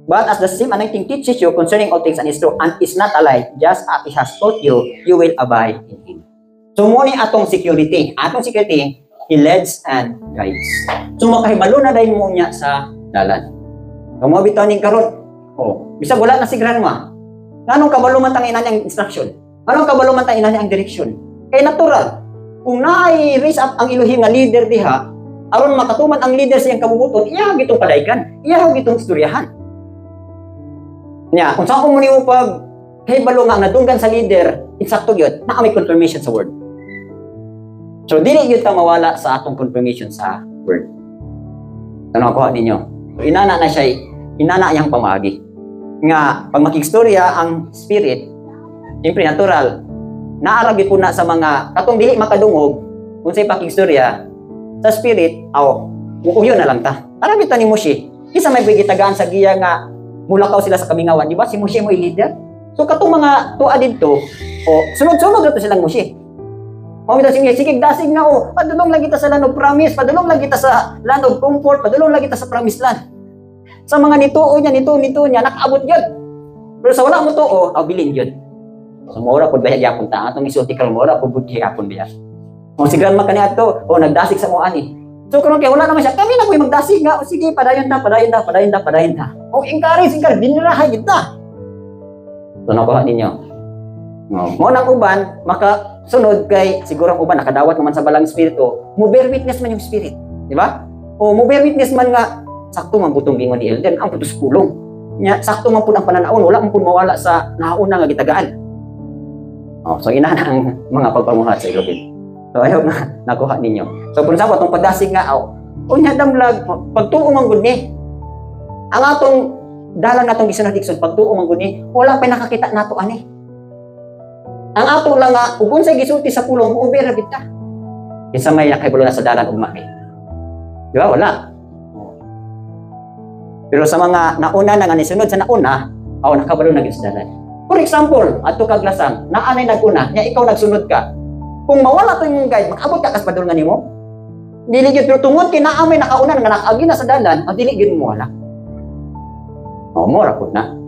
But as the same anointing teaches you concerning all things and is true, and is not a lie, just as it has taught you, you will abide in him. So, muna atong security. Atong security, he leads and guides. So, makahibalo na dahil mo niya sa dalan. Kung mga bitaw ni karon, bisag wala na si grandma. Anong kabalo man tang ina niyang instruction? Anong kabalo man tang ina niyang direction? Kay natural. Kung na-raise up ang Elohim nga leader diha, aron makatuman ang leader sa iyang kabubuton, iya gitong padaykan, iya gitong istoryahan. Nya, kung saan mo niyo pag kahibalo nga nadunggan sa leader, insakto gyud, naa may confirmation sa word. So, dili yun ka mawala sa atong confirmation sa word. Ano ako ninyo? So, inana na siya, inana iyang pamagi. Nga, pag makikstorya ang spirit, siyempre natural, naaragi po na sa mga, katong dili makadungog, kung sa'y pakikstorya, sa spirit, uuyo na lang ta. Arami ta ni Moshe. Isa may bigitagaan sa giya nga, mulakaw sila sa kamingawan, di ba? Si Moshe mo i-leader. So, katong mga tuwa dito, sunod-sunod na to silang Moshe. O kita sige dasig nga o, padulong lang kita sa land of promise, padulong lang kita sa land of comfort, padulong lang kita sa promised land. Sa mga nituo niya, nakaabot yun. Pero sa wala mo to, bilin yun. So, mura po bayag yapon ta, atong isulti mura po budhi yapon biya. O si grandma kaniya to, nagdasig sa mo ani. So karon kay wala naman siya, kami na po magdasig nga, o sige, padayon ta. O encourage, dinirahay kita. So nakuha ninyo. Mo nang uban, makasunod kay siguro ang uban nakadawat naman sa balang espiritu, mo bear witness man yung spirit, di ba? O mo bear witness man nga sakto man butong gingon ni Elden ang putus kulong. Nya sakto man pud ang pananaon, wala man pud mawala sa nauna nga gitagaan. So ina na ang mga pagpamuhat sa ilogin. So ayaw na nakuha ninyo. So kung sa atong pagdasig nga unya damlag pagtuo man gud ni. Ang atong dalan natong gisunod-iksod pagtuo man gud ni, wala pa nakakita nato ani. Ang ato lang nga ug unsay gisulti sa pulong ubera bita. Kinsa may kay bulo na sa dalan ugma kay. Di ba wala. Pero sa mga nauna na nga nisunod sa nauna, nakabalo na gid sa dalan. For example, ato kag lasang, naanay naguna, nya ikaw nagsunod ka. Kung mawala to yung guide, makabot ka kas padulngan nimo. Dili gyud pero tungod kay naa may nakauna nga nakagi na sa dalan, dili gyud mo wala. Mora pud na.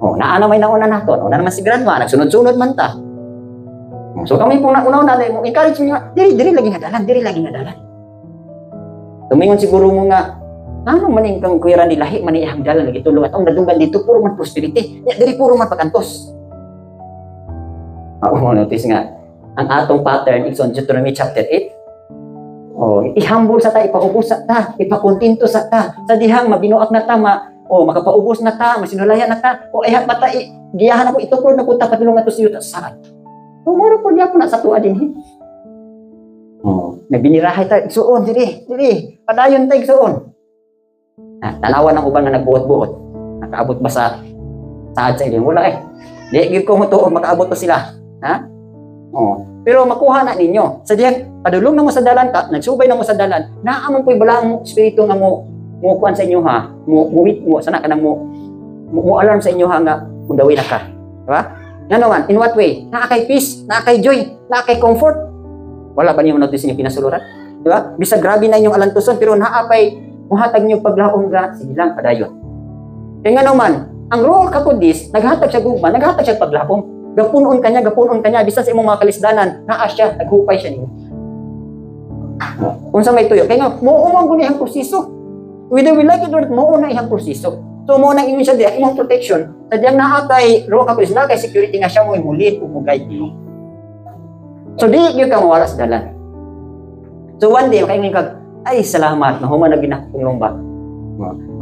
Naana may nauna naton. Una naman si grandma, nagsunod-sunod man ta. So kami pong nauna mo encourage mo nga, diri lagi nga dalan. Tumingon siguro mo nga, ano maning kang kuiran ni lahi man iyang dalan lagi tulong at ang nadunggan dito puro man prosperity. Diri puro man pagantos. Notice nga ang atong pattern is on Deuteronomy chapter 8. Ihambol sa ta, ipaubos sa ta, ipakontinto sa ta. Sa dihang mabinuak na ta, makapaubos na ta, masinulaya na ta, ayhat mata, giyahan ako, itukod na po ta, patulong na to siyo ta saan. Mura po niya po na sa tuwa din. Nagbinirahay ta, igsuon, diri, padayon ta, igsuon. Tanawan ng uban na nagbuot-buot. Nakaabot ba sa saad sa inyo? Wala Di, give ko mo to, makaabot to sila. Pero makuha na ninyo. Sa diyan, padulong na mo sa dalan ka, nagsubay na mo sa dalan, naamon po'y balang espiritu nga mo kuan sa inyo ha, mo sana ka nang mo alarm sa inyo ha nga kung dawin na ka. Diba? Nga naman, in what way? Nakakay peace, nakakay joy, nakakay comfort. Wala ba niyo notice niyo pinasuluran? Diba? Bisa grabe na inyong alantuson, pero naapay, muhatag niyo paglaong ga, sige lang, padayon. Kaya nga naman, ang role kapodis, naghatag siya gugma, naghatag siya paglaong. Gapunon kanya, bisan sa imong mga kalisdanan, naa siya, naghupay siya niyo. Kung sa may tuyo, kaya nga, muuumang guni ang proseso. Whether we like it or not, muuna ihang proseso. So, muna ingon siya diya, imong protection, sa diyang naatay, role kapodis, na kay security nga siya mo imulit, umugay niyo. So, di yun ka mawala sa dalan. So, one day, kaya nga ay, salamat, nahuman na ginakong ba.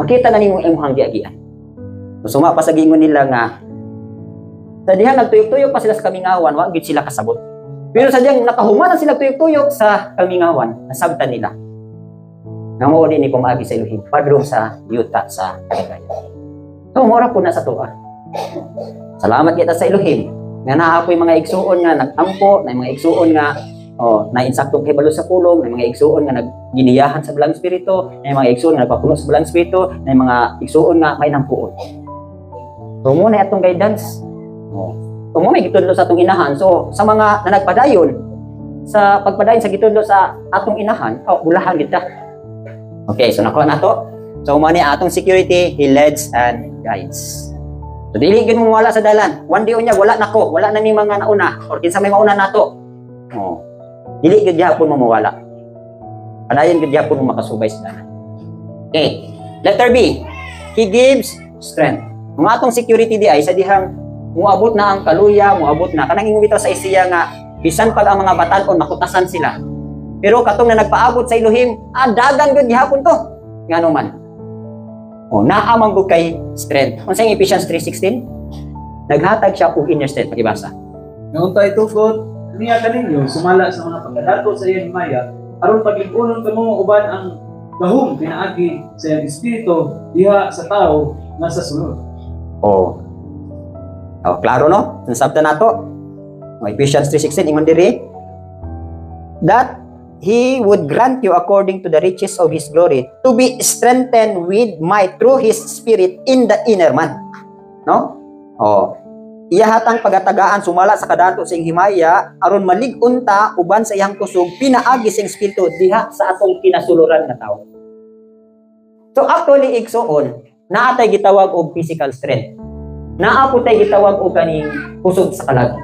Makita na nimong imong giagian. So, suma pa sa gingon nila nga, sa dihan nagtuyok-tuyok pa sila sa kamingawan, wag gid sila kasabot. Pero sa diyang nakahuman na sila tuyok-tuyok sa kamingawan, nasabtan nila. Namo din ni pumagi sa Elohim, padro sa yuta sa kaligayan. So mora po na sa tuwa. Salamat kita sa Elohim. Nga naapoy mga igsuon nga nagampo, na mga igsuon nga na insaktong kibalo sa pulong, na mga igsuon nga nagginiyahan sa balang espiritu, na mga igsuon nga nagpapuno sa balang espiritu, na mga igsuon nga may nampuon. So muna atong guidance. So mo may gitudlo sa atong inahan. So sa mga na nagpadayon sa pagpadayon sa gitudlo sa atong inahan, ulahan kita. Okay, so nakuha na to. So mo ni atong security, he leads and guides. So dili gyud mo wala sa dalan. One day unya wala nako, wala na ni mga nauna or kinsa may mauna nato. Dili gyud gyapon mo mawala. Padayon gyud gyapon mo makasubay sa dalan. Okay. Letter B. He gives strength. Ang atong security di ay sa dihang muabot na ang kaluya, muabot na. Kanang ingwito sa Isiya nga, bisan pag ang mga batan-on, makutasan sila. Pero katong na nagpaabot sa Elohim, dagan gud gihapon to. Ngano man. Naamang gud kay strength. Unsay Ephesians 3:16? Naghatag siya og inner strength, pakibasa. Nauntay tugod, niya kaninyo, sumala sa mga pagkadato sa iyang himaya, aron pag-igunon kamo uban ang gahom pinaagi sa iyang espiritu diha sa tao nga sa sulod. Klaro no? Nasabta na to. Ephesians 3:16, ingon diri, that He would grant you according to the riches of His glory to be strengthened with might through His Spirit in the inner man. No? iya hatang pagatagaan sumala sa kadato sing himaya aron malig-on ta uban sa iyang kusog pinaagi sing espiritu diha sa atong kinasuluran nga tawo. So actually igsoon, naa tay gitawag og physical strength. Naa po tay gitawag og kaning kusog sa kalag.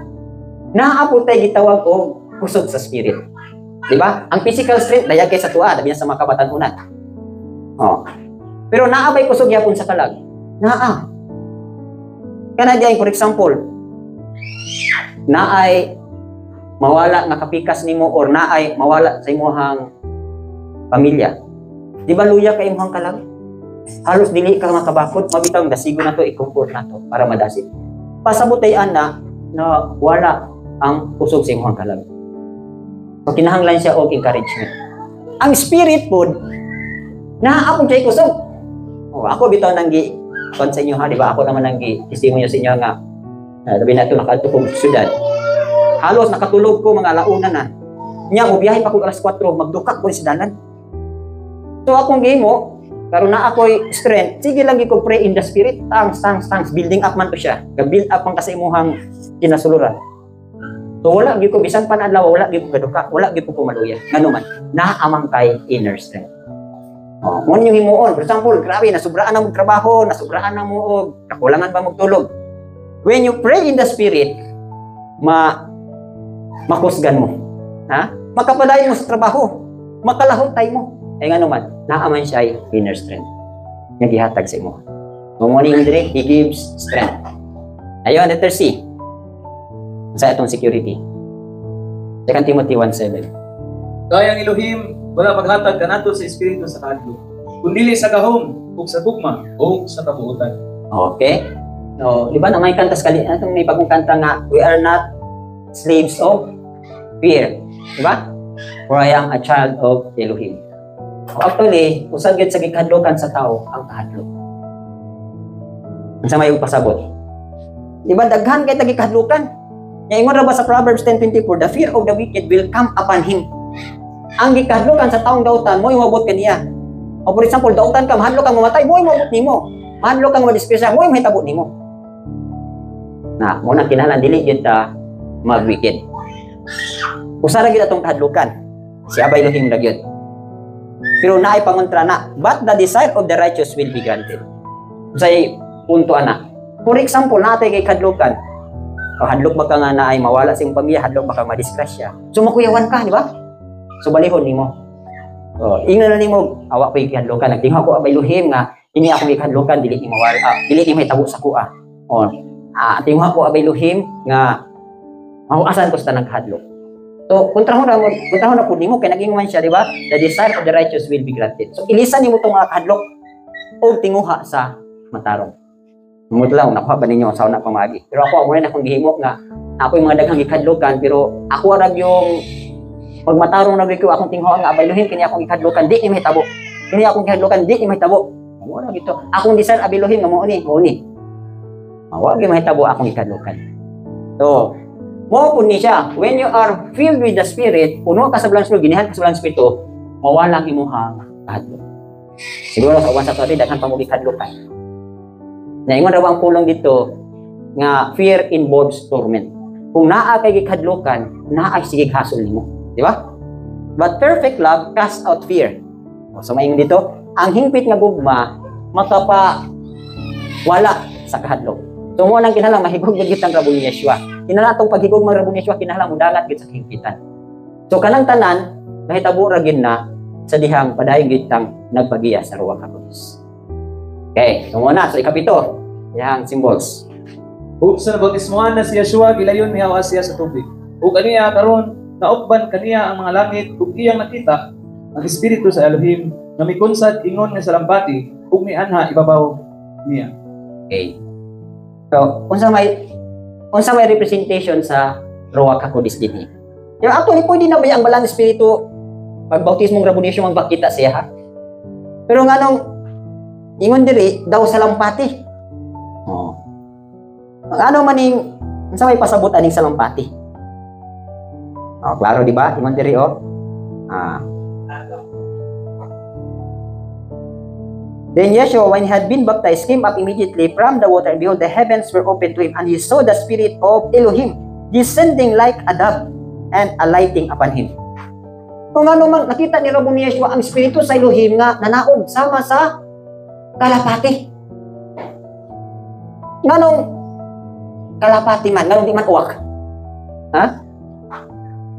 Naa po tay gitawag og kusog sa spirit. Di ba? Ang physical strength dayag kay sa tuwa, dabi sa mga kabatanunan. Oh. Pero naa bay kusog yapon sa kalag. Naa. Kana diay for example, naay mawala nga kapikas nimo or naay mawala sa imong pamilya. Di ba luya kay imong kalag? Halos dili ka makabakod, mabitaw dasigo na to, i-comfort na to para madasig. Pasabutean na wala ang kusog sa imong kalag. So kinahanglan siya og encouragement. Ang spirit pod na ako kay kusog. Oh, ako bitaw nang sa inyo ha, di ba? Ako naman ang testimonyo sa inyo nga sabi na ito, nakadto kong syudad. Halos nakatulog ko mga alauna na. Nya, ubiyahe pa ko alas 4, magdukak ko sa dalan. So akong gihimo, karon na ako'y strength, sige lang ko pray in the spirit, thanks, building up man to siya. Ga-build up man kasi imuhang kinasuluran. So wala gyud ko bisan panadlaw, wala gyud ko gadukak, wala gyud ko maluya. Ngano man, naamang kay inner strength. Oh, mo yung himuon. For example, grabe, nasubraan na mong trabaho, nasubraan na mo og kakulangan ba mong tulog. When you pray in the spirit, makusgan mo. Ha? Makapadayon mo sa trabaho. Makalahutay mo. Ay nga naman, naaman siya ay inner strength. Nagihatag sa imo. Mumuni yung direct, He gives strength. Ayun, letter C. Sa itong security. 2 Timothy 1:7. Kayang Elohim, wala maghatag kanato sa espiritu sa kadlok, kundi sa gahom, ug sa gugma, ug sa kabuutan. Okay? So, di ba na may kantas kali, itong may bagong kanta nga, we are not slaves of fear. Di ba? For I am a child of Elohim. So, actually, usag gyud sa gikadlokan sa tao ang kahadlok. Unsa may pasabot? Di ba daghan kay tagikadlokan? Nga ingon ra ba sa Proverbs 10:24, the fear of the wicked will come upon him. Ang gikadlokan sa taong dautan mo imabot kaniya. O for example, dautan ka, mahadlok kang mamatay, mo imabot nimo. Mahadlok kang madispresya, mo mahitabo nimo. Na, mo nang kinahanglan dili gyud ta mag-wicked. Usa ra gyud atong kahadlokan. Si Abay Elohim ra gyud. Pero naay pangontra na, but the desire of the righteous will be granted. Say punto ana. For example, natay kay kadlokan. O hadlok ba ka nga naay mawala sa imong pamilya, hadlok ba ka madisgrasya. So makuyawan ka, di ba? So balihon nimo. Oh, ingnan na nimo, awa ko ikadlokan, nagtingha ko Abay Elohim nga ini ako ikadlokan dili ni mawala, dili ni mahitabo sa kuha. Oh, tingha ko Abay Elohim nga mauasan ko sa tanang kahadlok. So kontrahon na pud nimo kay naging man siya, di ba? The desire of the righteous will be granted. So ilisan nimo tong mga kahadlok og tinguha sa matarong. Mutlaw nakuha ba ninyo sa una pamagi. Pero ako amo na akong gihimo nga ako yung mga daghang ikadlokan, pero ako ra yung pag matarong na ko akong tinghoan nga Abay Elohim kini akong ikadlokan di ni mahitabo. Kini akong ikadlokan di ni mahitabo. Mo na gito. Akong desire Abay Elohim nga mo ni. Wa gyud mahitabo akong ikadlokan. So, mo pud ni siya, when you are filled with the Spirit, puno ka sa Holy Spirit, ginihan ka sa Holy Spirit, mawala ang imong kahadlok. Siguro sa uwan sa tuwa daghan pa mo ikadlokan. Na ingon ra ang pulong dito nga fear involves torment. Kung naa kay gikadlokan, naa sige hasol nimo. Di ba? But perfect love casts out fear. So maayong dito, ang hingpit nga gugma makapa wala sa kahadlok. So mo nang kinahanglan mahigog gid ang rabo ni Yeshua. Kinahanglan atong paghigog mang rabo ni Yeshua kinahanglan mudangat gid sa hingpitan. So kanang tanan nahitabo ra gid na sa dihang padayon gid tang nagpagiya sa Ruach HaKodes. Okay, so muna sa ikapito, yang symbols. Ug sa bautismohan na si Yeshua gilayon mihawa siya sa tubig. Ug aniya karon naukban kaniya ang mga langit ug iyang nakita ang espiritu sa Elohim nga mikunsad ingon nga salampati ug mianha ibabaw niya. Okay. So, unsa may representation sa Ruach HaKodes dinhi. Yung actually pwede na ba ang balang espiritu pag bautismong rabudisyo magpakita siya ha? Pero nganong ingon diri daw salampati. Oh. Ano maning unsa may pasabot aning salampati? Oh, klaro di ba? Ingon diri oh. Then Yeshua, when he had been baptized, came up immediately from the water, and behold, the heavens were opened to him, and he saw the Spirit of Elohim descending like a dove and alighting upon him. Kung ano mang nakita ni Rabbi Yeshua ang Espiritu sa Elohim nga nanaog sama sa kalapati. Nganong kalapati man, nganong di man uwak? Ha?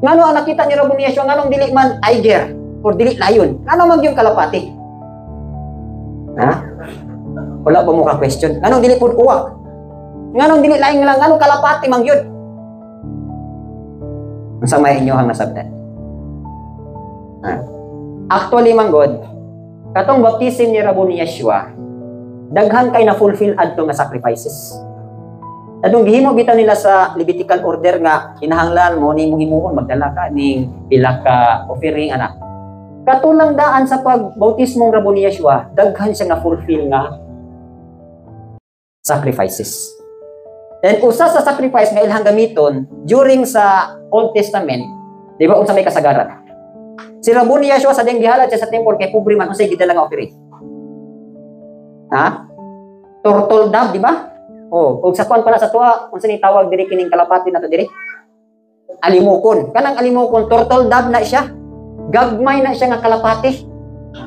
Nganong ang nakita ni Rabbi Yeshua, nganong dili man tiger or dili lion? Nganong man yung kalapati? Ha? Wala pa mo ka-question. Nganong dili pud uwak? Nganong dili laing lang? Nganong kalapati man yun? Unsa may inyo hang nasabtan? Ha? Actually man God, katong baptism ni Rabbi Yeshua, daghan kay na fulfill adto nga sacrifices. Adong gihimo bitaw nila sa Levitical order nga kinahanglan mo ni himuon magdala ka ning pila ka offering ana. Katulang daan sa pagbautismong Rabbi Yeshua, daghan siya nga fulfill nga sacrifices. And usa sa sacrifice nga ilhang gamiton during sa Old Testament, di ba unsa may kasagaran? Si Rabbi Yeshua sa ding gihalad siya sa temple kay pobre man unsay gidala nga offering. Ha? Turtle dove, di ba? Oh, ug sa kuan pala sa tuwa, unsa ni tawag diri kining kalapati nato diri? Alimokon. Kanang alimokon turtle dove na siya. Gagmay na siya nga kalapati.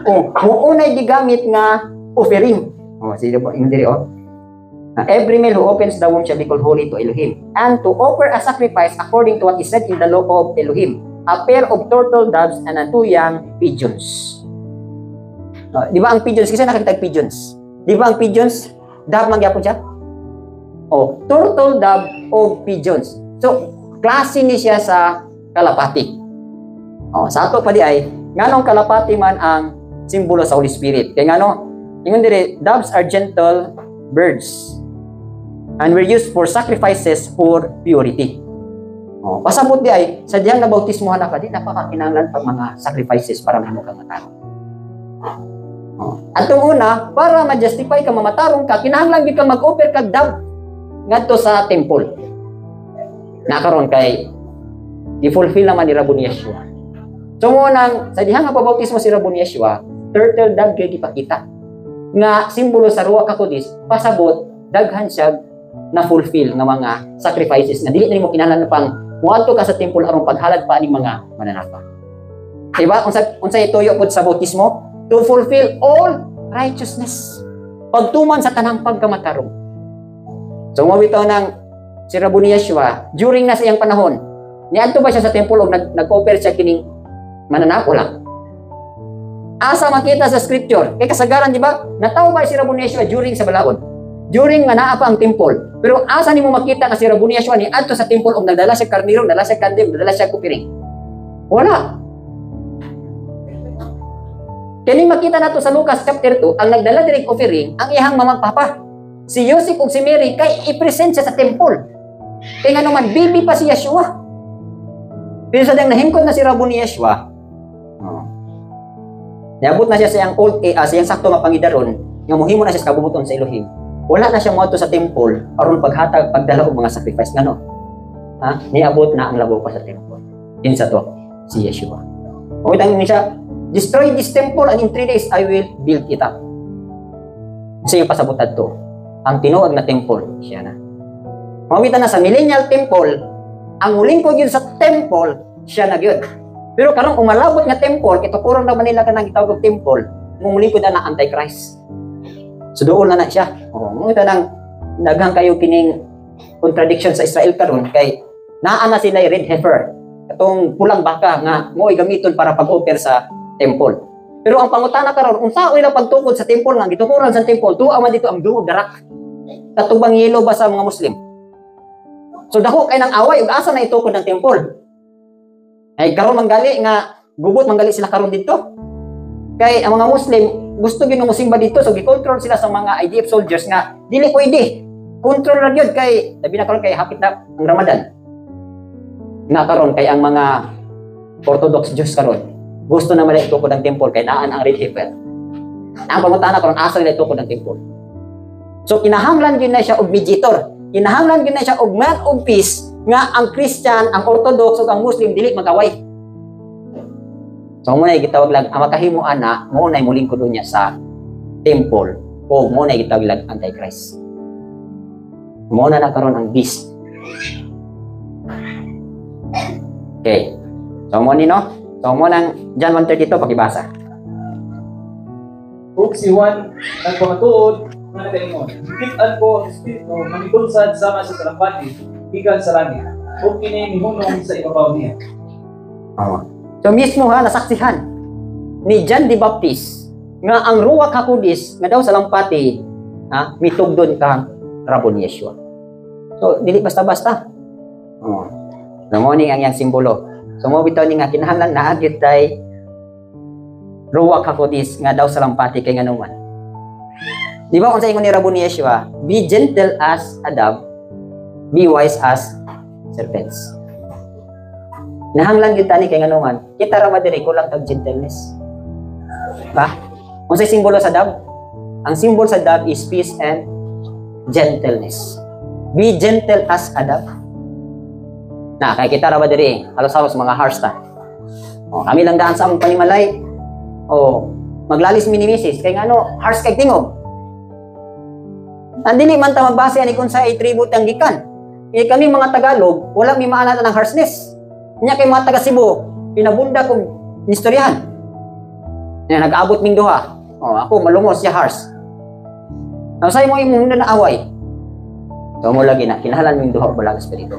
Oh, muunay gigamit nga offering. Oh, sige po, diri oh. Every male who opens the womb shall be called holy to Elohim, and to offer a sacrifice according to what is said in the law of Elohim, a pair of turtle doves and 2 young pigeons. Di ba ang pigeons? Kasi nakakita pigeons. Di ba ang pigeons? Dove man gyapon siya? Oh, turtle dove o pigeons. So, klase ni siya sa kalapati. Oh, sa ato pa di ay, nganong kalapati man ang simbolo sa Holy Spirit. Kaya ngano, ingon diri, doves are gentle birds and were used for sacrifices for purity. Oh, pasabot di ay, sa diyang nabautismohan na ka, di napakakinanglan pag mga sacrifices para mo kang matarong. Oh. At itong una, para ma-justify ka mamatarong ka, kinahanglan gyud kang mag-offer kag dove ngadto sa temple. Nakaroon kay i-fulfill naman ni Rabbi Yeshua. So nang sa dihang nga pabautismo si Rabbi Yeshua, turtle dove kay gipakita nga simbolo sa Ruach HaKodesh, pasabot daghan siya na fulfill nga mga sacrifices nga dili na mo kinahanglan pang muadto ka sa temple aron paghalad pa ani mga mananapa. Diba? Unsa ituyo pud sa bautismo? To fulfill all righteousness. Pagtuman sa tanang pagkamatarong. So mawitaw ng si Rabbi Yeshua during na sa iyang panahon. Niadto ba siya sa temple o nag-offer siya kining mananapo lang? Asa makita sa scripture? Kay kasagaran di ba? Nataw ba si Rabbi Yeshua during sa balaod? During nga naa pa ang temple. Pero asa nimo makita nga si Rabbi Yeshua ni adto sa temple og nagdala siya karniro, nagdala siya kandim, nagdala siya kupiring? Wala. Kani makita nato sa Lucas chapter 2, ang nagdala direk offering ang iyang mamang papa. Si Joseph ug si Mary kay i-present siya sa temple. Kaya nga naman, baby pa si Yeshua. Pero sa dang nahingkod na si Rabbi Yeshua, niabot na siya sa iyang old age, sa iyang sakto nga pangidaron, nga muhimo na siya sa kabubuton sa Elohim. Wala na siya moadto sa temple aron paghatag pagdala og mga sacrifice ngano. Ha? Niabot na ang labo pa sa temple. Kinsa to? Si Yeshua. O itang ni siya, destroy this temple and in 3 days I will build it up. Sa iyo pasabot adto. Ang tinuod na temple siya na. Mawita na sa millennial temple, ang ulingkod yun sa temple, siya na yun. Pero karong umalabot nga temple, kitukuron na Manila ka nang itawag og temple, mumulingkod na Antichrist. So doon na siya. Mawita nang daghang kayo kining contradiction sa Israel karon kay naa na sila red heifer. Katong pulang baka nga mo'y gamiton para pag-offer sa temple. Pero ang pangutana karon, unsa oy lang pagtukod sa temple nga gitukuran sa temple, tuwa man dito ang dungog darak. Katubang yelo ba sa mga Muslim? So dako kay nang away ug asa na itukod ng temple. Ay karon manggali nga gubot manggali sila karon dito. Kay ang mga Muslim gusto gyud musimba dito so gi-control sila sa mga IDF soldiers nga dili pwede. Control ra gyud kay labi na karon kay hapit na ang Ramadan. Na karon kay ang mga Orthodox Jews karon gusto na malay itukod ng temple kay naan ang red heifer. Ang pangutana karon asa nila itukod ng temple. So kinahanglan gyud na siya og mediator. Kinahanglan gyud na siya og man of peace nga ang Christian, ang Orthodox ug ang Muslim dili magaway. So mo na gitawag lang ang makahimo ana mo na mulingkod niya sa temple o mo na gitawag Antichrist. Mo na nakaroon ang beast. Okay. So mo ni no? So mo nang John 1:32 pakibasa. Ug si Juan nagpamatuod nga nagaingon, "Higit-an ko ang espiritu manigulsad sama sa kalampati gikan sa langit, ug kini mihunong sa ibabaw niya." So mismo nasaksihan ni John the Baptist nga ang Ruach HaKodesh nga daw sa lampati mitugdon kang Rabon Yeshua. So dili basta-basta. Namoni ang yang simbolo. So mo bitaw ni nga kinahanglan naagit tay Ruach HaKodesh nga daw sa lampati kay nganuman. Di ba unsa ingon ni Rabon Yeshua? Be gentle as a dove, be wise as serpents. Nahanglan gyud tani kay nganuman. Kita ra madiri kulang tag gentleness. Ba? Unsay simbolo sa dove? Ang simbolo sa dove is peace and gentleness. Be gentle as a dove. Na kay kita ra madiri halos-halos mga harsh ta. Kami lang daan sa among panimalay. Maglalis minimisis kay ngano harsh kay tingog. Andili man ta mabase ani kung sa attribute ang gikan. Kami mga Tagalog, wala mi maana ng harshness. Nya kay mga taga Cebu, pinabunda kong nistoryahan. Nag-aabot ming duha. Ako malungos siya harsh. Ang say mo imong na away. So mo lagi na kinahanglan ming duha balang espiritu.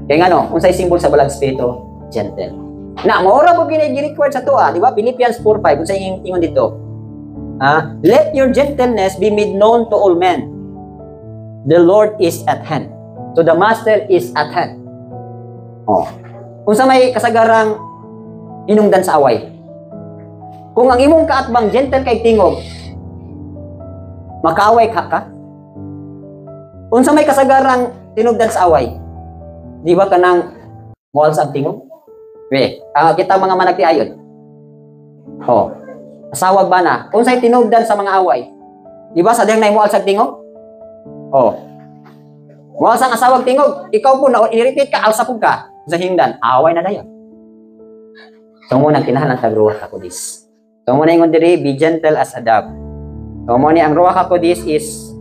Kay ngano, unsay simbol sa balang espiritu? Gentle. Na maura mo gini-required sa tuwa, di ba? Philippians 4:5 kung sa ingon dito. Let your gentleness be made known to all men. The Lord is at hand. So the Master is at hand. Kung sa may kasagarang hinungdan sa away. Kung ang imong kaatbang gentle kay tingog, makaaway ka? Kung sa may kasagarang tinugdan sa away, di ba kanang mual sa tingog? Kita mga managtiayon. Asawag ba na? Kung sa'y tinugdan sa mga away, di ba sa diyang na mual sa tingog? Mual sa asawag tingog, ikaw po na i-repeat ka, alsapog ka sa hingdan, away na dayon. So mo nang kinahanglan tag Ruach HaKodesh. So mo na ingon diri, be gentle as a dove. So mo ni ang Ruach HaKodesh is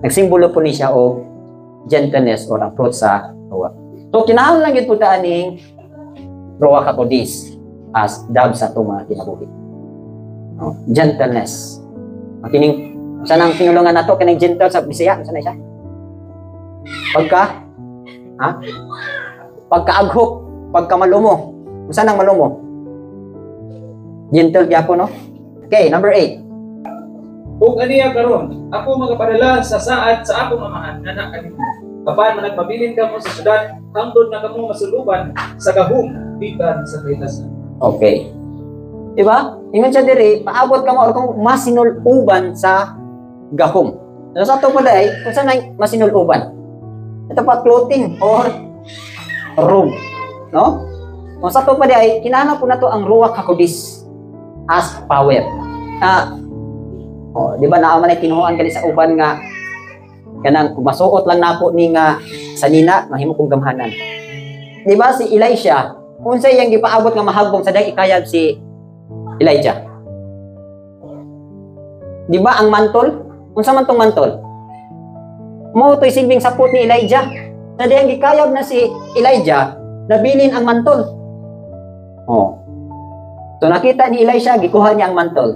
nagsimbolo po ni siya o gentleness or approach sa Ruach. So kinahanglan gyud po ta aning Ruach HaKodesh as dove sa itong mga kinabuhi. Gentleness. Kining saan ang tinulungan nato kining gentle sa Bisaya? Saan na siya? Pagkaaghok, pagkamalumo. Saan ang malumo? Gentle gyapon, no? Okay, number 8. Ug aniya karon, ako magapadala sa saad sa akong amahan nga nakanimo. Kapan man nagpabilin kamo sa syudad, hangtod na kamo masuluban sa gahom bikan sa kaitasan. Okay. Diba? Ingon siya diri, paabot ka mo or kung masinuluban sa gahom. So sa ito pala ay, kung saan ay masinuluban? Ito pa clothing or room. No? Kung sa ito pala ay, kinahanglan po na to ang Ruach HaKodesh as power. Diba naaman ay tinuhuan gali sa uban nga kanang masuot lang napo ni nga sanina, mahimo kong gamhanan. Diba si Elisha, kung sa iyang gipaabot nga mahagbong sa dayang ikayab si Elijah. Di ba ang mantol? Unsa man tong mantol? Mo to'y silbing sapot ni Elijah. Sa dayang gikayab na si Elijah, nabilin ang mantol. So nakita ni Elisha, gikuha niya ang mantol.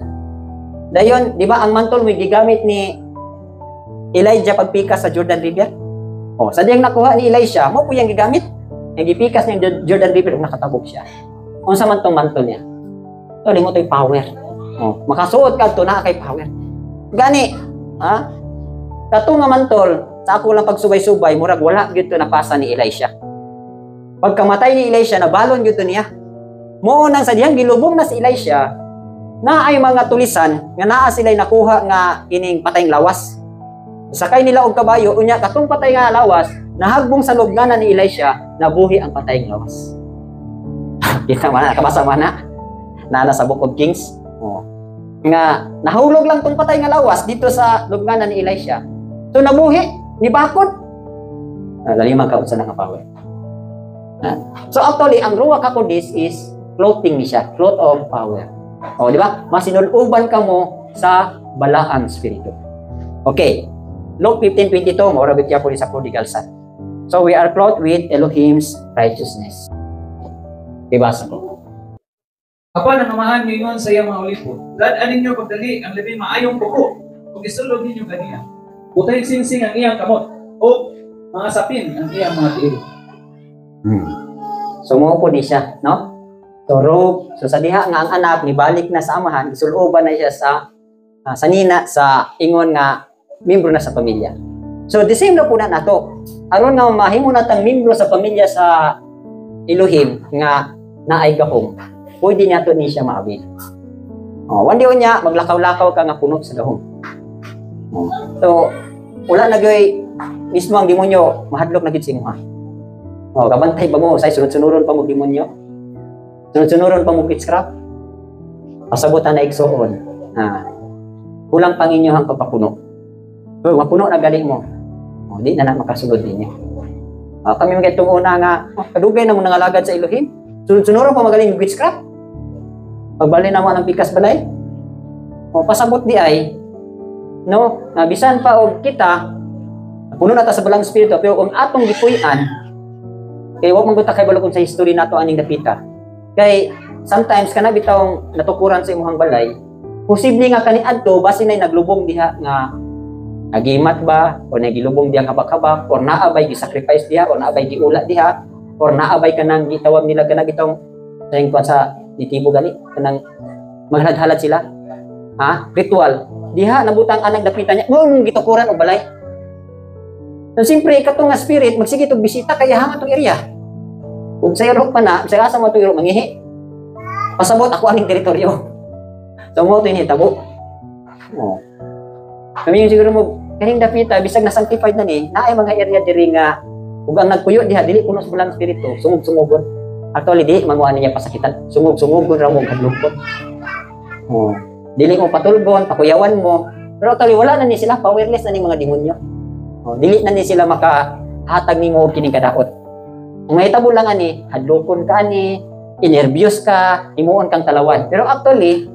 Dayon, di ba ang mantol may gigamit ni Elijah pagpikas sa Jordan River? Sa dayang nakuha ni Elisha, mo po yung gigamit. Yung gipikas niya Jordan River, nakatabog siya. Unsa man tong mantol niya? So, di mo ito'y power. Makasuot ka ito, na kay power. Gani, kato nga mantol, sa ako lang pagsubay-subay, murag wala dito napasa ni Elisha. Pagkamatay ni Elisha, nabalon dito niya. Mo nang sa diyang gilubong na si Elisha, na ay mga tulisan, nga naa sila'y nakuha nga ining patayng lawas. Sakay nila og kabayo, unya, katong patay nga lawas, nahagbong sa lubnganan ni Elisha, nabuhi ang patayng lawas. Kita man, kabasa man na. Nasa Book of Kings. Nga nahulog lang tong patay nga lawas dito sa lubnganan ni Elisha. So nabuhi, ni bakod. Lalima ka sa nga power. So actually ang Ruach HaKodesh is clothing ni siya, cloth of power. Di ba? Masinuluban ka mo sa balaang spirito. Okay. Luke 15:22, maura bitya po sa prodigal son. So we are clothed with Elohim's righteousness. Ibasa ko. Apan ang amahan niyo yun sa iyang mga ulipon. Daan ninyo pagdali ang labi maayong buko. Kung isulod ninyo kaniya. Butay singsing ang iyang kamot. O mga sapin ang iyang mga tiil. Sumuko di siya, no? So sa diha nga ang anak nibalik na sa amahan, isuloban na siya sa nina sa ingon nga membro na sa pamilya. So the same na po na nato. Aron nga mahimo natang membro sa pamilya sa Elohim nga naay gahom. Pwede niya to ni siya maabot. One day niya maglakaw-lakaw ka nga puno sa gahom. So wala na gay mismo ang demonyo mahadlok na gid sa imong. Kabantay ba mo say sunod-sunuron pa mo demonyo? Sunod-sunuron pa mo witchcraft? Pasabutan na igsoon. Kulang pang inyong papapuno. Mapuno na galing mo. Di na makasulod ninyo. Kami mga itong una nga, kadugay na mo nangalagad sa Elohim. Sunod-sunuron pa magaling witchcraft. Pagbali na mo ng pikas balay. Pasabot di ay, no, nabisan pa og kita, puno na ta sa balang spirito, pero kung atong gipuy-an, kaya huwag mong kay balokon sa history nato aning dapita. Kay sometimes kana bitawng natukuran sa imong balay, posible nga kani adto basin ay naglubong diha nga agimat ba o nagilubong diha kabak-kabak or naabay gi-sacrifice diha o naabay giula diha or naabay kanang gitawag nila kana gitong sayang kuan sa ditibo gani kanang maghalad-halad sila. Ritual. Diha nabutang anang dapitan niya, mong gitukuran og balay. So siyempre katong nga spirit magsige og bisita kaya hanga tong area. Ug sa iro pa na, sa asa mo tong iro mangihi. Pasabot ako aning teritoryo. So mo to hinitabo. Kami yung siguro mo kaning dapita bisag na sanctified na ni, naay mga area diri nga ug ang nagpuyo diha dili kuno sa balang spirito, sungog-sungogon. Actually di manguan niya pasakitan. Sungog-sungogon ra mo kadlungkot. Dili mo patulgon, pakuyawan mo. Pero actually wala na ni sila, powerless na ni mga demonyo. Dili na ni sila makahatag nimo og kining kadaot. Kung mahitabo lang ani, hadlokon ka ani, inervyos ka, himuon kang talawan. Pero actually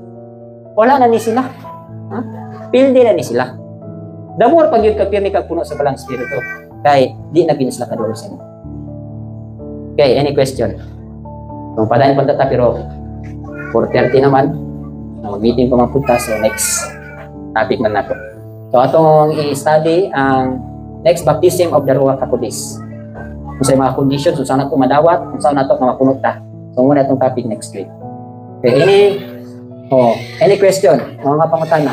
wala na ni sila. Pildi na ni sila. The more pag yun kapirmi kag puno sa balang spirito, kay di na ginis la kadulog sa inyo. Okay, any question? Kung padayon punta ta pero 4:30 naman, mag-meeting pa mapunta sa next topic man nato. So atong i-study ang next baptism of the Ruach HaKodesh. Kung sa mga conditions, kung saan nato madawat, kung saan nato mapunot ta. So muna itong topic next week. Okay, any question? Mga kapangutana?